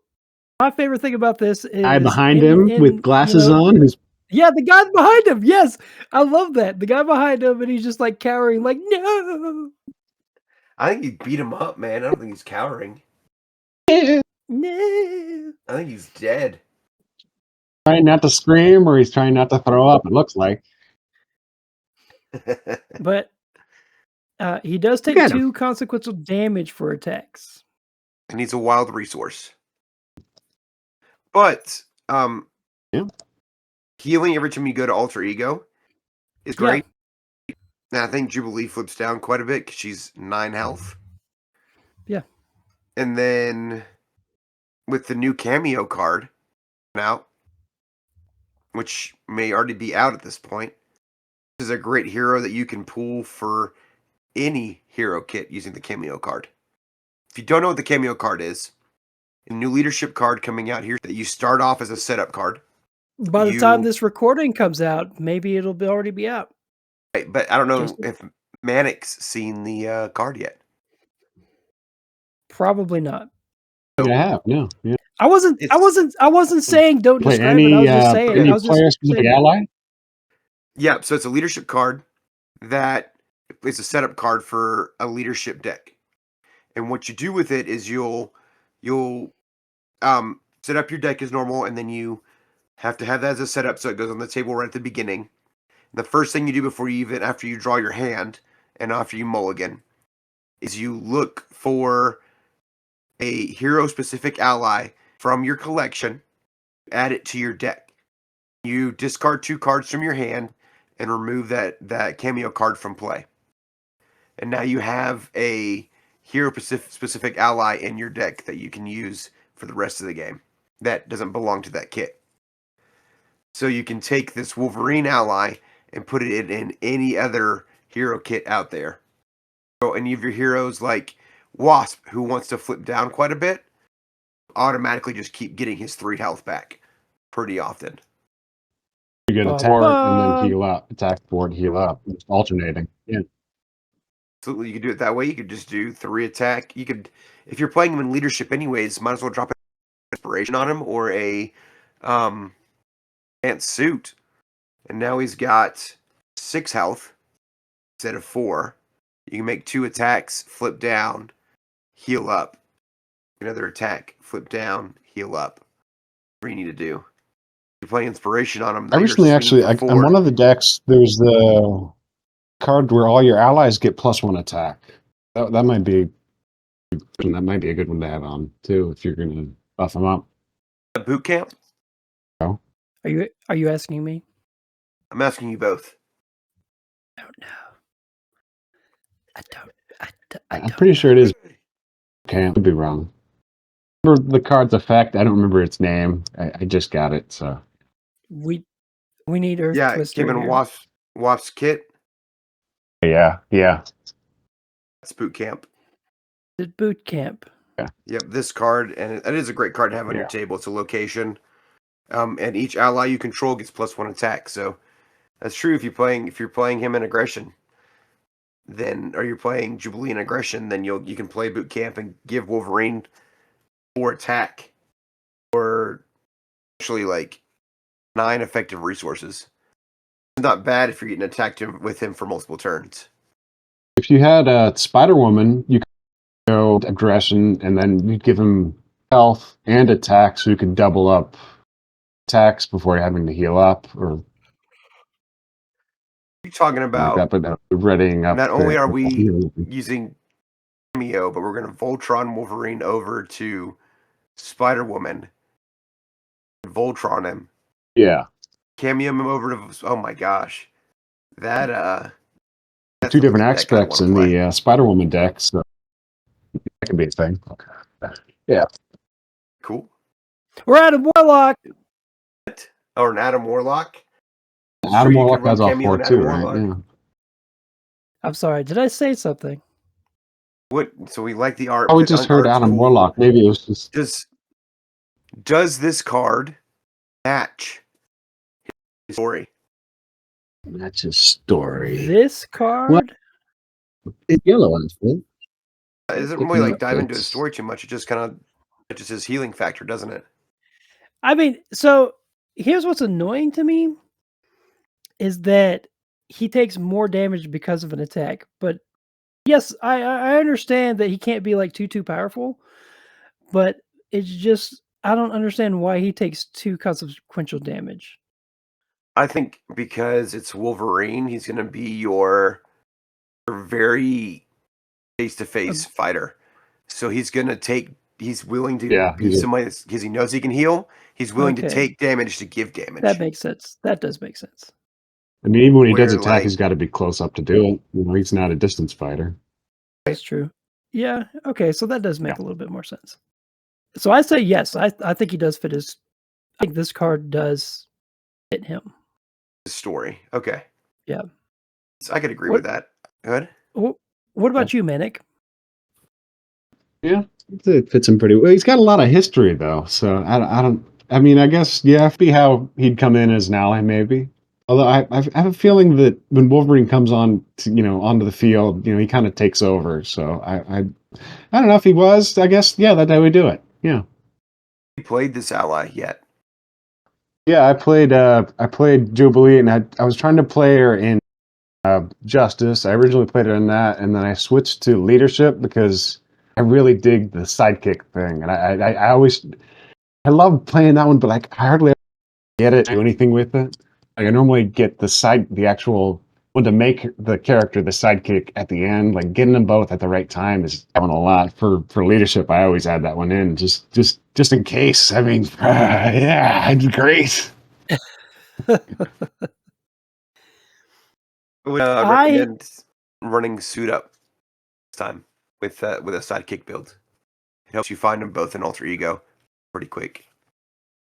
Speaker 1: my favorite thing about this is
Speaker 3: Guy behind him with glasses on. Who's
Speaker 1: yeah, the guy behind him. Yes, I love that. The guy behind him, and he's just like cowering, like no.
Speaker 2: I think he beat him up, man. I don't think he's cowering.
Speaker 1: No.
Speaker 2: I think he's dead.
Speaker 3: trying not to scream, or he's trying not to throw up. It looks like.
Speaker 1: But he does take
Speaker 3: Look at him.
Speaker 1: 2 consequential damage for attacks.
Speaker 2: And he's a wild resource. But
Speaker 3: Yeah.
Speaker 2: healing every time you go to alter ego is great. And I think Jubilee flips down quite a bit because she's 9 health.
Speaker 1: Yeah.
Speaker 2: And then with the new cameo card out, which may already be out at this point, this is a great hero that you can pull for any hero kit using the cameo card. If you don't know what the cameo card is, a new leadership card coming out here that you start off as a setup card.
Speaker 1: By the time this recording comes out, maybe it'll already be out.
Speaker 2: Right, but I don't know
Speaker 1: Jason?
Speaker 2: if Manic's seen the card yet.
Speaker 1: Probably not.
Speaker 3: I have, no. Yeah.
Speaker 1: I wasn't saying don't
Speaker 3: Play
Speaker 1: describe it. I was just saying
Speaker 3: any
Speaker 1: I was just
Speaker 3: player specific
Speaker 1: saying,
Speaker 3: ally?
Speaker 2: Yeah, so it's a leadership card that is a setup card for a leadership deck. And what you do with it is you'll set up your deck as normal, and then you have to have that as a setup so it goes on the table right at the beginning. The first thing you do after you draw your hand and after you mulligan is you look for a hero specific ally from your collection, add it to your deck. You discard 2 cards from your hand and remove that cameo card from play. And now you have a hero specific ally in your deck that you can use for the rest of the game that doesn't belong to that kit. So you can take this Wolverine ally and put it in any other hero kit out there. So any of your heroes like Wasp, who wants to flip down quite a bit, automatically just keep getting his 3 health back pretty often.
Speaker 3: You get attack and then heal up. Attack forward, heal up. It's alternating. Yeah.
Speaker 2: Absolutely, you could do it that way. You could just do 3 attack. You could, if you're playing him in leadership anyways, might as well drop an inspiration on him or a advanced suit. And now he's got 6 health instead of 4. You can make 2 attacks, flip down, heal up. Another attack, flip down, heal up. Whatever you need to do. If you play inspiration on him.
Speaker 3: I recently actually, on one of the decks, there's the card where all your allies get +1 attack. That might be a good one to have on too if you're going to buff them up.
Speaker 2: Boot camp?
Speaker 3: No.
Speaker 1: Are you asking me?
Speaker 2: I'm asking you both.
Speaker 1: I don't know.
Speaker 3: I'm pretty sure it is. Camp. Could be wrong. Remember the card's effect? I don't remember its name. I just got it, so.
Speaker 1: We need Earth
Speaker 2: Yeah,
Speaker 1: Twister.
Speaker 2: it came in Wasp's kit.
Speaker 3: Yeah.
Speaker 2: That's boot camp.
Speaker 1: The boot camp.
Speaker 3: Yeah.
Speaker 2: Yep, this card, and it is a great card to have on your table. It's a location. And each ally you control gets +1 attack. So that's true if you're playing him in aggression. Or you're playing Jubilee in aggression, then you can play boot camp and give Wolverine 4 attack. Or actually like 9 effective resources. It's not bad if you're getting attacked with him for multiple turns.
Speaker 3: If you had a Spider-Woman, you could go aggression, and then you'd give him health and attack, so you can double up attacks before having to heal up or
Speaker 2: You're talking
Speaker 3: like
Speaker 2: about
Speaker 3: that. But readying up
Speaker 2: not only are
Speaker 3: the
Speaker 2: we
Speaker 3: healing.
Speaker 2: using Cameo, but we're going to Voltron Wolverine over to Spider Woman, Voltron him,
Speaker 3: Yeah,
Speaker 2: Cameo him over to. Oh my gosh, that that's
Speaker 3: two
Speaker 2: the
Speaker 3: different
Speaker 2: looking deck I
Speaker 3: aspects
Speaker 2: want to
Speaker 3: in
Speaker 2: play.
Speaker 3: the Spider Woman deck, so that can be a thing. Yeah.
Speaker 2: Cool.
Speaker 1: We're out of Warlock.
Speaker 2: Or an Adam Warlock. Sure,
Speaker 3: Adam
Speaker 2: you can
Speaker 3: Warlock
Speaker 2: run
Speaker 3: has all
Speaker 2: Cameo
Speaker 3: four
Speaker 2: and
Speaker 3: too,
Speaker 2: Adam
Speaker 3: right?
Speaker 2: Warlock.
Speaker 3: Yeah.
Speaker 1: I'm sorry. Did I say something?
Speaker 2: What? So we like the art.
Speaker 3: Oh, we
Speaker 2: The
Speaker 3: just heard
Speaker 2: art's
Speaker 3: Adam
Speaker 2: cool.
Speaker 3: Warlock. Maybe it was just.
Speaker 2: Does this card match his story?
Speaker 3: That's his story.
Speaker 1: This card?
Speaker 3: It's yellow, actually.
Speaker 2: It doesn't
Speaker 3: Picking
Speaker 2: really
Speaker 3: up
Speaker 2: dive into his
Speaker 3: bits.
Speaker 2: story too much. It just kind of touches his healing factor, doesn't it?
Speaker 1: I mean, so here's what's annoying to me is that he takes more damage because of an attack. But yes, I understand that he can't be like too powerful, but it's just I don't understand why he takes 2 consequential damage.
Speaker 2: I think because it's Wolverine, he's going to be your very face-to-face fighter. So he's going to take. He's willing to be somebody because he knows he can heal. He's willing to take damage to give damage.
Speaker 1: That makes sense. That does make sense.
Speaker 3: I mean, even when he does attack, he's got to be close up to do it. You know, he's not a distance fighter.
Speaker 1: That's true. Yeah. Okay. So that does make a little bit more sense. So I say yes. I think he does fit his. I think this card does fit him.
Speaker 2: His story. Okay.
Speaker 1: Yeah.
Speaker 2: So I could agree with that. Good.
Speaker 1: What about you, Manic?
Speaker 3: Yeah, it fits him pretty well. He's got a lot of history though, so I don't. I mean, I guess yeah, see how he'd come in as an ally, maybe. Although I have a feeling that when Wolverine comes on, onto the field, he kind of takes over. So I don't know if he was. I guess yeah, that's how we do it. Yeah.
Speaker 2: You played this ally yet?
Speaker 3: Yeah, I played Jubilee, and I was trying to play her in Justice. I originally played her in that, and then I switched to Leadership because I really dig the sidekick thing, and I always I love playing that one, but like I hardly get it, do anything with it. Like I normally get the actual one to make the character the sidekick at the end. Like getting them both at the right time is having a lot for Leadership. I always add that one in just in case. I mean, yeah, it's great.
Speaker 2: I would recommend running Suit Up this time with a sidekick build. It helps you find them both in Alter Ego pretty quick.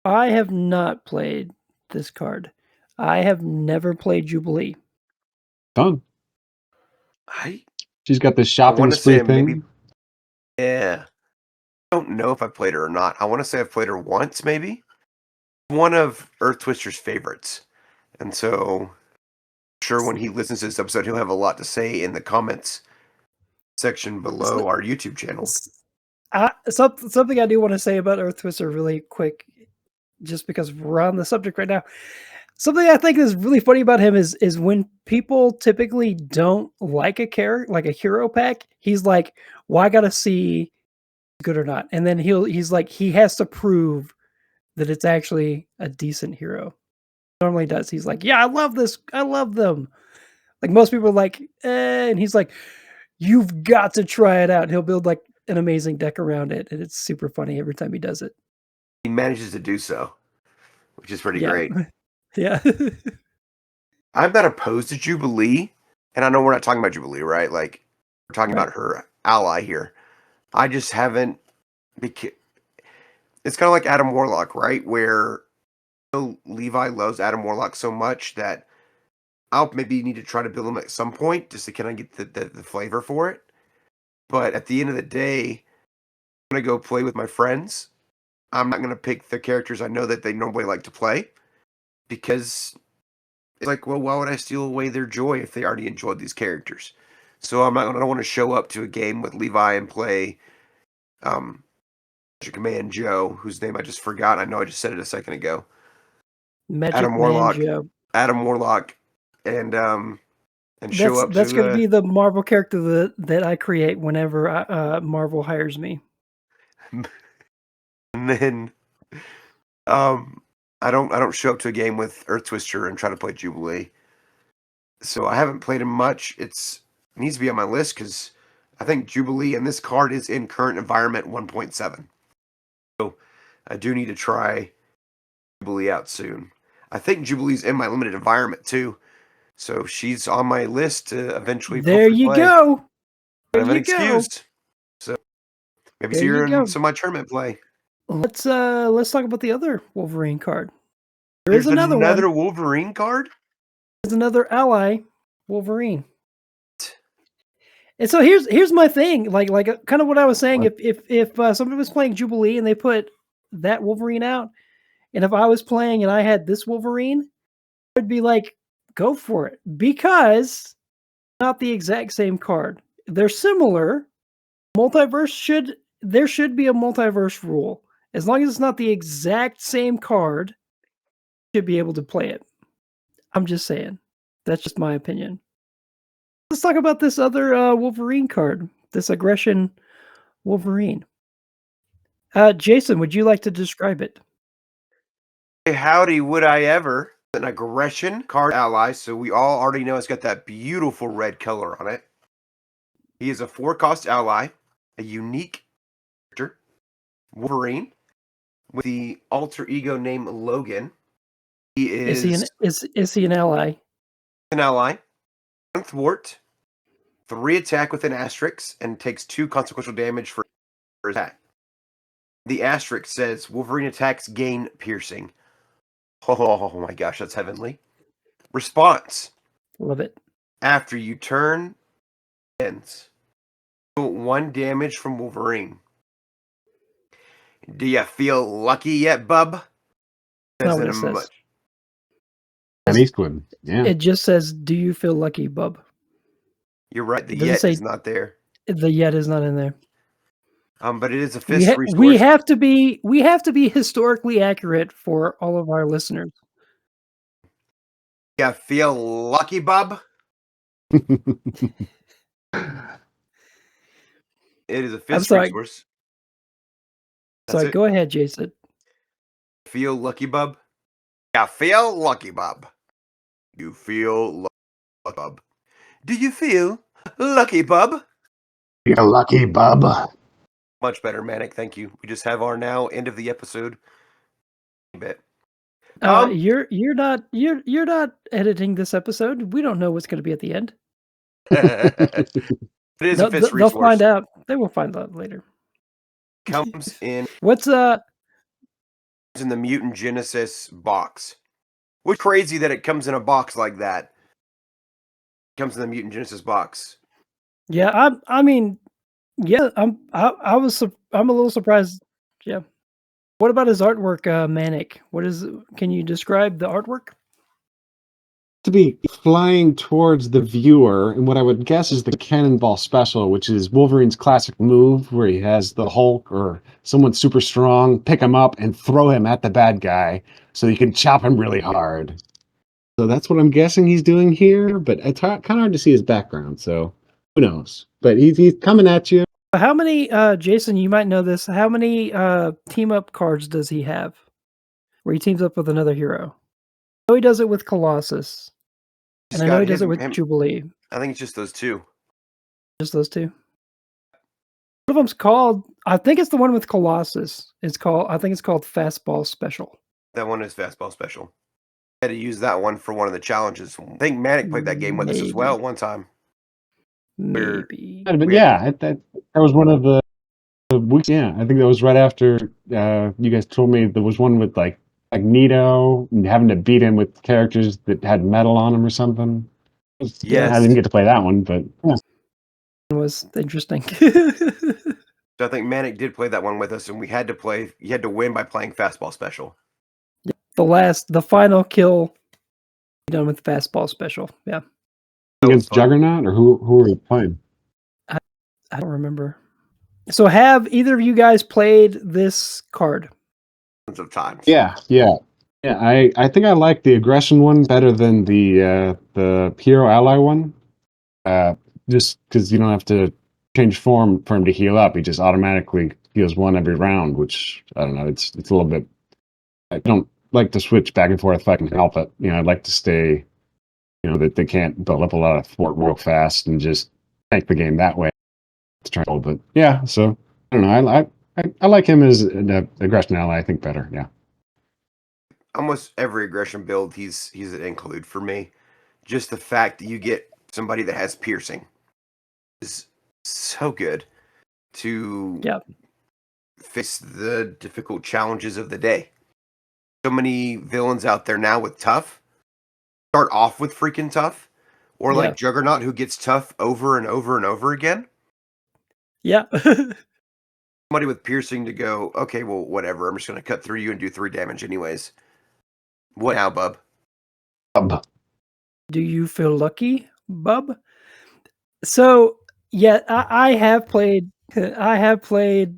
Speaker 1: I have not played this card. I have never played Jubilee.
Speaker 3: Done.
Speaker 2: She's
Speaker 3: got this shopping spree thing.
Speaker 2: Yeah. I don't know if I played her or not. I want to say I've played her once, maybe. One of Earth Twister's favorites. And so I'm sure when he listens to this episode, he'll have a lot to say in the comments section below our YouTube channel.
Speaker 1: Something I do want to say about Earth Twister really quick, just because we're on the subject right now. Something I think is really funny about him is when people typically don't like a character, like a hero pack, he's like, well, I gotta see good or not. And then he's like, he has to prove that it's actually a decent hero. Normally does. He's like, yeah, I love this. I love them. Like most people are like, and he's like, you've got to try it out. He'll build like an amazing deck around it. And it's super funny every time he does it.
Speaker 2: He manages to do so, which is pretty great.
Speaker 1: Yeah.
Speaker 2: I'm not opposed to Jubilee. And I know we're not talking about Jubilee, right? Like, we're talking about her ally here. I just haven't. It's kind of like Adam Warlock, right? Where Levi loves Adam Warlock so much that I'll maybe need to try to build him at some point just to kind of get the flavor for it. But at the end of the day, I'm going to go play with my friends. I'm not going to pick the characters I know that they normally like to play because it's like, well, why would I steal away their joy if they already enjoyed these characters? So I don't want to show up to a game with Levi and play Magic Man Joe, whose name I just forgot. I know I just said it a second ago. Adam Warlock, and show up.
Speaker 1: That's going to be the Marvel character that I create whenever Marvel hires me.
Speaker 2: And then I don't show up to a game with Earth Twister and try to play Jubilee. So I haven't played him much. It needs to be on my list because I think Jubilee and this card is in current environment 1.7. So I do need to try Jubilee out soon. I think Jubilee's in my limited environment too. So she's on my list to eventually
Speaker 1: There you
Speaker 2: play.
Speaker 1: go.
Speaker 2: I
Speaker 1: There
Speaker 2: haven't
Speaker 1: you go.
Speaker 2: excused. So maybe see her in some of my tournament play.
Speaker 1: Let's talk about the other Wolverine card.
Speaker 2: There's
Speaker 1: another one.
Speaker 2: Wolverine card?
Speaker 1: There's another ally Wolverine. And so here's my thing, like kind of what I was saying. If somebody was playing Jubilee and they put that Wolverine out, and if I was playing and I had this Wolverine, I'd be like, go for it, because not the exact same card. They're similar. There should be a multiverse rule. As long as it's not the exact same card, you should be able to play it. I'm just saying. That's just my opinion. Let's talk about this other Wolverine card. This aggression Wolverine. Jason, would you like to describe it?
Speaker 2: Hey, howdy, would I ever? An aggression card ally, so we all already know it's got that beautiful red color on it. He is a 4-cost ally, a unique character, Wolverine, with the alter ego name Logan. He is
Speaker 1: he an ally?
Speaker 2: An ally, 1 thwart, 3 attack with an asterisk, and takes 2 consequential damage for his attack. The asterisk says Wolverine attacks gain piercing. Oh my gosh, that's heavenly. Response.
Speaker 1: Love it.
Speaker 2: After you turn ends. 1 damage from Wolverine. Do you feel lucky yet, bub?
Speaker 1: Not what it says.
Speaker 3: And Eastwood. Yeah.
Speaker 1: It just says, "Do you feel lucky, bub?"
Speaker 2: You're right. The yet is not there.
Speaker 1: The yet is not in there.
Speaker 2: But it is a fist resource.
Speaker 1: We have to be historically accurate for all of our listeners.
Speaker 2: Yeah, feel lucky, bub? It is a fist resource.
Speaker 1: Sorry, go ahead, Jason.
Speaker 2: Feel lucky, bub? Yeah, feel lucky, bub. You feel lucky, bub. Do you feel lucky, bub?
Speaker 3: Feel lucky, bub.
Speaker 2: Much better, Manic. Thank you. We just have our now end of the episode bit.
Speaker 1: You're not editing this episode. We don't know what's going to be at the end.
Speaker 2: It is a fist resource.
Speaker 1: They'll find out. They will find out later.
Speaker 2: Comes in.
Speaker 1: What's
Speaker 2: in the Mutant Genesis box? What's crazy that it comes in a box like that? It comes in the Mutant Genesis box.
Speaker 1: Yeah, I mean, yeah, I'm a little surprised. Yeah. What about his artwork, Manic? Can you describe the artwork?
Speaker 3: To be flying towards the viewer, and what I would guess is the Cannonball Special, which is Wolverine's classic move where he has the Hulk or someone super strong pick him up and throw him at the bad guy so you can chop him really hard. So that's what I'm guessing he's doing here, but it's kind of hard to see his background, so who knows? But he's coming at you.
Speaker 1: How many, Jason, you might know this, how many team-up cards does he have where he teams up with another hero? I know he does it with Colossus. And I know he does it with Jubilee.
Speaker 2: I think it's just those 2.
Speaker 1: Just those 2? One of them's called, I think it's the one with Colossus. I think it's called Fastball Special.
Speaker 2: That one is Fastball Special. I had to use that one for one of the challenges. I think Manic played that game with us as well one time.
Speaker 1: Maybe.
Speaker 3: But yeah, that was one of the weeks. Yeah, I think that was right after you guys told me there was one with like Magneto and having to beat him with characters that had metal on them or something.
Speaker 2: Yes.
Speaker 3: I didn't get to play that one, but yeah.
Speaker 1: It was interesting.
Speaker 2: So I think Manic did play that one with us, and we had to play. You had to win by playing Fastball Special.
Speaker 1: The final kill done with Fastball Special. Yeah.
Speaker 3: Against Juggernaut, or who were we playing?
Speaker 1: I don't remember. So have either of you guys played this card?
Speaker 2: Tons of times.
Speaker 3: Yeah. I think I like the aggression one better than the hero ally one. Just because you don't have to change form for him to heal up, he just automatically heals one every round, which I don't know. It's a little bit. I don't like to switch back and forth if I can help it. I'd like to stay. That they can't build up a lot of fort real fast and just tank the game that way. To try, but yeah. So I don't know. I like him as an aggression ally. I think better. Yeah.
Speaker 2: Almost every aggression build, he's an include for me. Just the fact that you get somebody that has piercing is so good to face the difficult challenges of the day. So many villains out there now with tough start off with freaking tough, or like Juggernaut who gets tough over and over and over again.
Speaker 1: Yeah.
Speaker 2: Somebody with piercing to go, okay, well, whatever. I'm just going to cut through you and do 3 damage anyways. What now, bub?
Speaker 1: Do you feel lucky, bub? So, yeah, I have played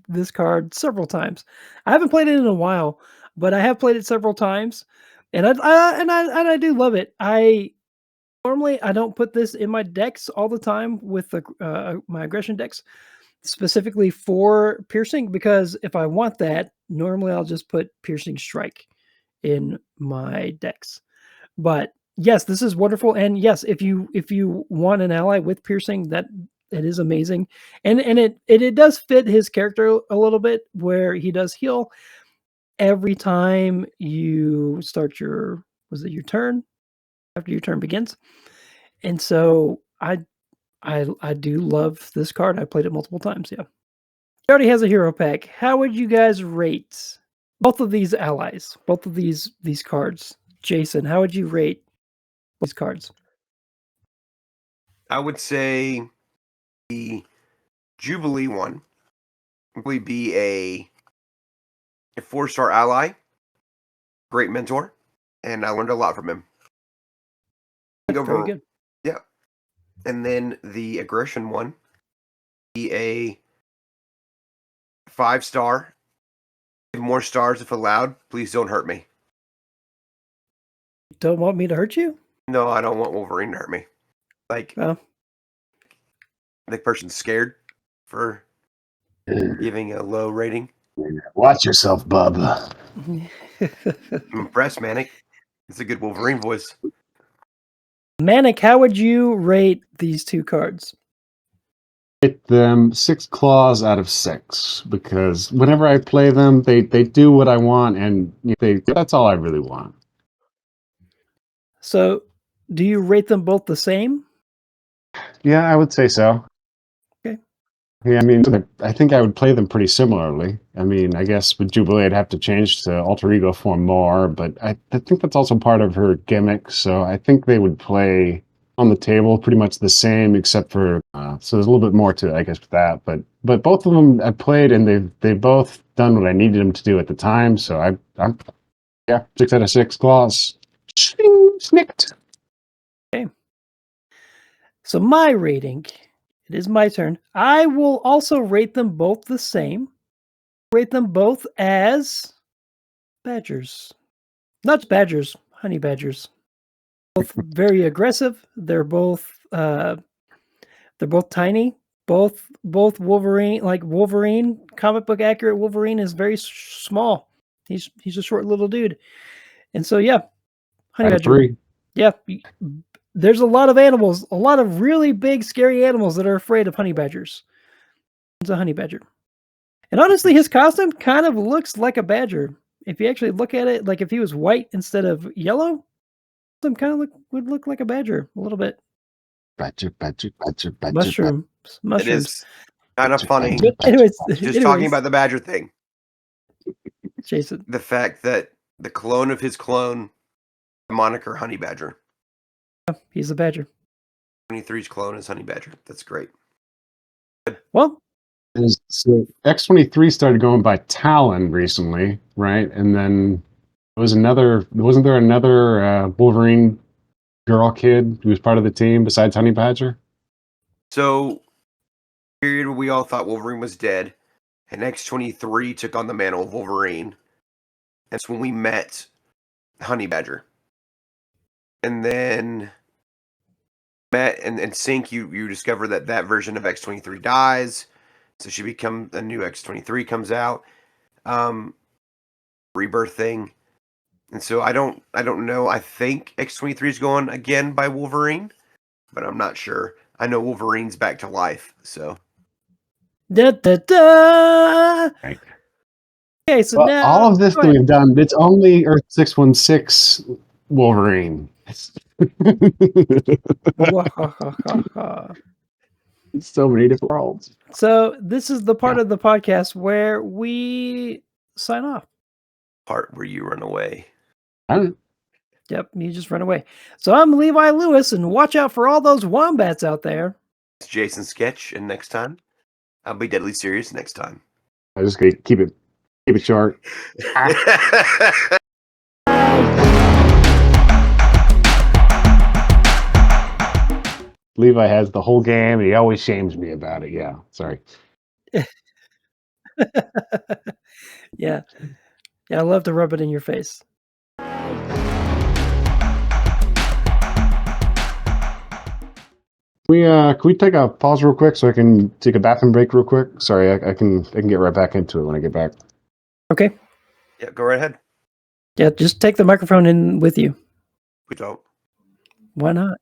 Speaker 1: this card several times. I haven't played it in a while, but I have played it several times, and I do love it. Normally I don't put this in my decks all the time with my aggression decks, specifically for piercing, because if I want that, normally I'll just put piercing strike in my decks. But yes, this is wonderful, and yes, if you want an ally with piercing, that it is amazing, and it does fit his character a little bit, where he does heal every time you start your your turn, after your turn begins, and so I do love this card. I played it multiple times. Yeah, he already has a hero pack. How would you guys rate both of these allies, both of these cards? Jason, how would you rate these cards?
Speaker 2: I would say the Jubilee one would be a 4-star ally, great mentor, and I learned a lot from him.
Speaker 1: Very good.
Speaker 2: Yeah. And then the aggression one be a 5-star. Give more stars if allowed. Please don't hurt me.
Speaker 1: Don't want me to hurt you?
Speaker 2: No, I don't want Wolverine to hurt me. Like,
Speaker 1: Oh.
Speaker 2: the person's scared for giving a low rating.
Speaker 3: Watch yourself, bub.
Speaker 2: I'm impressed, Manic. It's a good Wolverine voice.
Speaker 1: Manic, how would you rate these two cards?
Speaker 3: Rate them 6 claws out of 6, because whenever I play them, they do what I want, and that's all I really want.
Speaker 1: So, do you rate them both the same?
Speaker 3: Yeah, I would say so.
Speaker 1: Okay.
Speaker 3: Yeah, I mean, I think I would play them pretty similarly. I mean, I guess with Jubilee, I'd have to change to alter ego form more, but I think that's also part of her gimmick, so I think they would play on the table pretty much the same, except for so there's a little bit more to it, I guess, with that. But both of them I played, and they've both done what I needed them to do at the time. So I'm 6 out of 6 claws. Snicked.
Speaker 1: Okay. So my rating, it is my turn. I will also rate them both the same. Rate them both as badgers. Not badgers, honey badgers. Both very aggressive. They're both tiny. Both Wolverine, like Wolverine, comic book accurate Wolverine is very small. He's a short little dude. And so yeah, honey badger.
Speaker 3: 3.
Speaker 1: Yeah, there's a lot of animals, a lot of really big scary animals that are afraid of honey badgers. It's a honey badger. And honestly, his costume kind of looks like a badger. If you actually look at it, like if he was white instead of yellow, some kind of would look like a badger a little bit.
Speaker 3: Badger.
Speaker 1: Mushrooms.
Speaker 2: It is kind of funny.
Speaker 1: Anyways,
Speaker 2: talking about the badger thing.
Speaker 1: Jason.
Speaker 2: The fact that the clone of his clone, the moniker Honey Badger.
Speaker 1: Yeah, he's a badger.
Speaker 2: 23's clone is Honey Badger. That's great.
Speaker 1: Well,
Speaker 3: so X-23 started going by Talon recently, right? And then wasn't there another Wolverine girl kid who was part of the team besides Honey Badger?
Speaker 2: So, period where we all thought Wolverine was dead, and X-23 took on the mantle of Wolverine. That's when we met Honey Badger. And then met and Sync, you discover that version of X-23 dies. So she become a new X-23 comes out, Rebirth thing, and so I don't know. I think X-23 is going again by Wolverine, but I'm not sure. I know Wolverine's back to life, so.
Speaker 1: Da, da, da.
Speaker 3: Right.
Speaker 1: Okay, so
Speaker 3: Well,
Speaker 1: now
Speaker 3: all of this
Speaker 1: go
Speaker 3: that
Speaker 1: ahead.
Speaker 3: we've done, it's only Earth 616 Wolverine.
Speaker 1: Wahahaha.
Speaker 3: So many different worlds.
Speaker 1: So this is the part
Speaker 3: Yeah.
Speaker 1: of the podcast where we sign off.
Speaker 2: Part where you run away.
Speaker 3: I don't,
Speaker 1: Yep, you just run away. So I'm Levi Lewis, and watch out for all those wombats out there.
Speaker 2: It's Jason Sketch, and next time, I'll be deadly serious next time.
Speaker 3: I just gotta keep it short. Levi has the whole game, and he always shames me about it. Yeah, sorry.
Speaker 1: Yeah. Yeah, I love to rub it in your face.
Speaker 3: Can we take a pause real quick so I can take a bathroom break real quick? Sorry, I can get right back into it when I get back.
Speaker 1: Okay.
Speaker 2: Yeah, go right ahead.
Speaker 1: Yeah, just take the microphone in with you.
Speaker 2: We don't.
Speaker 1: Why not?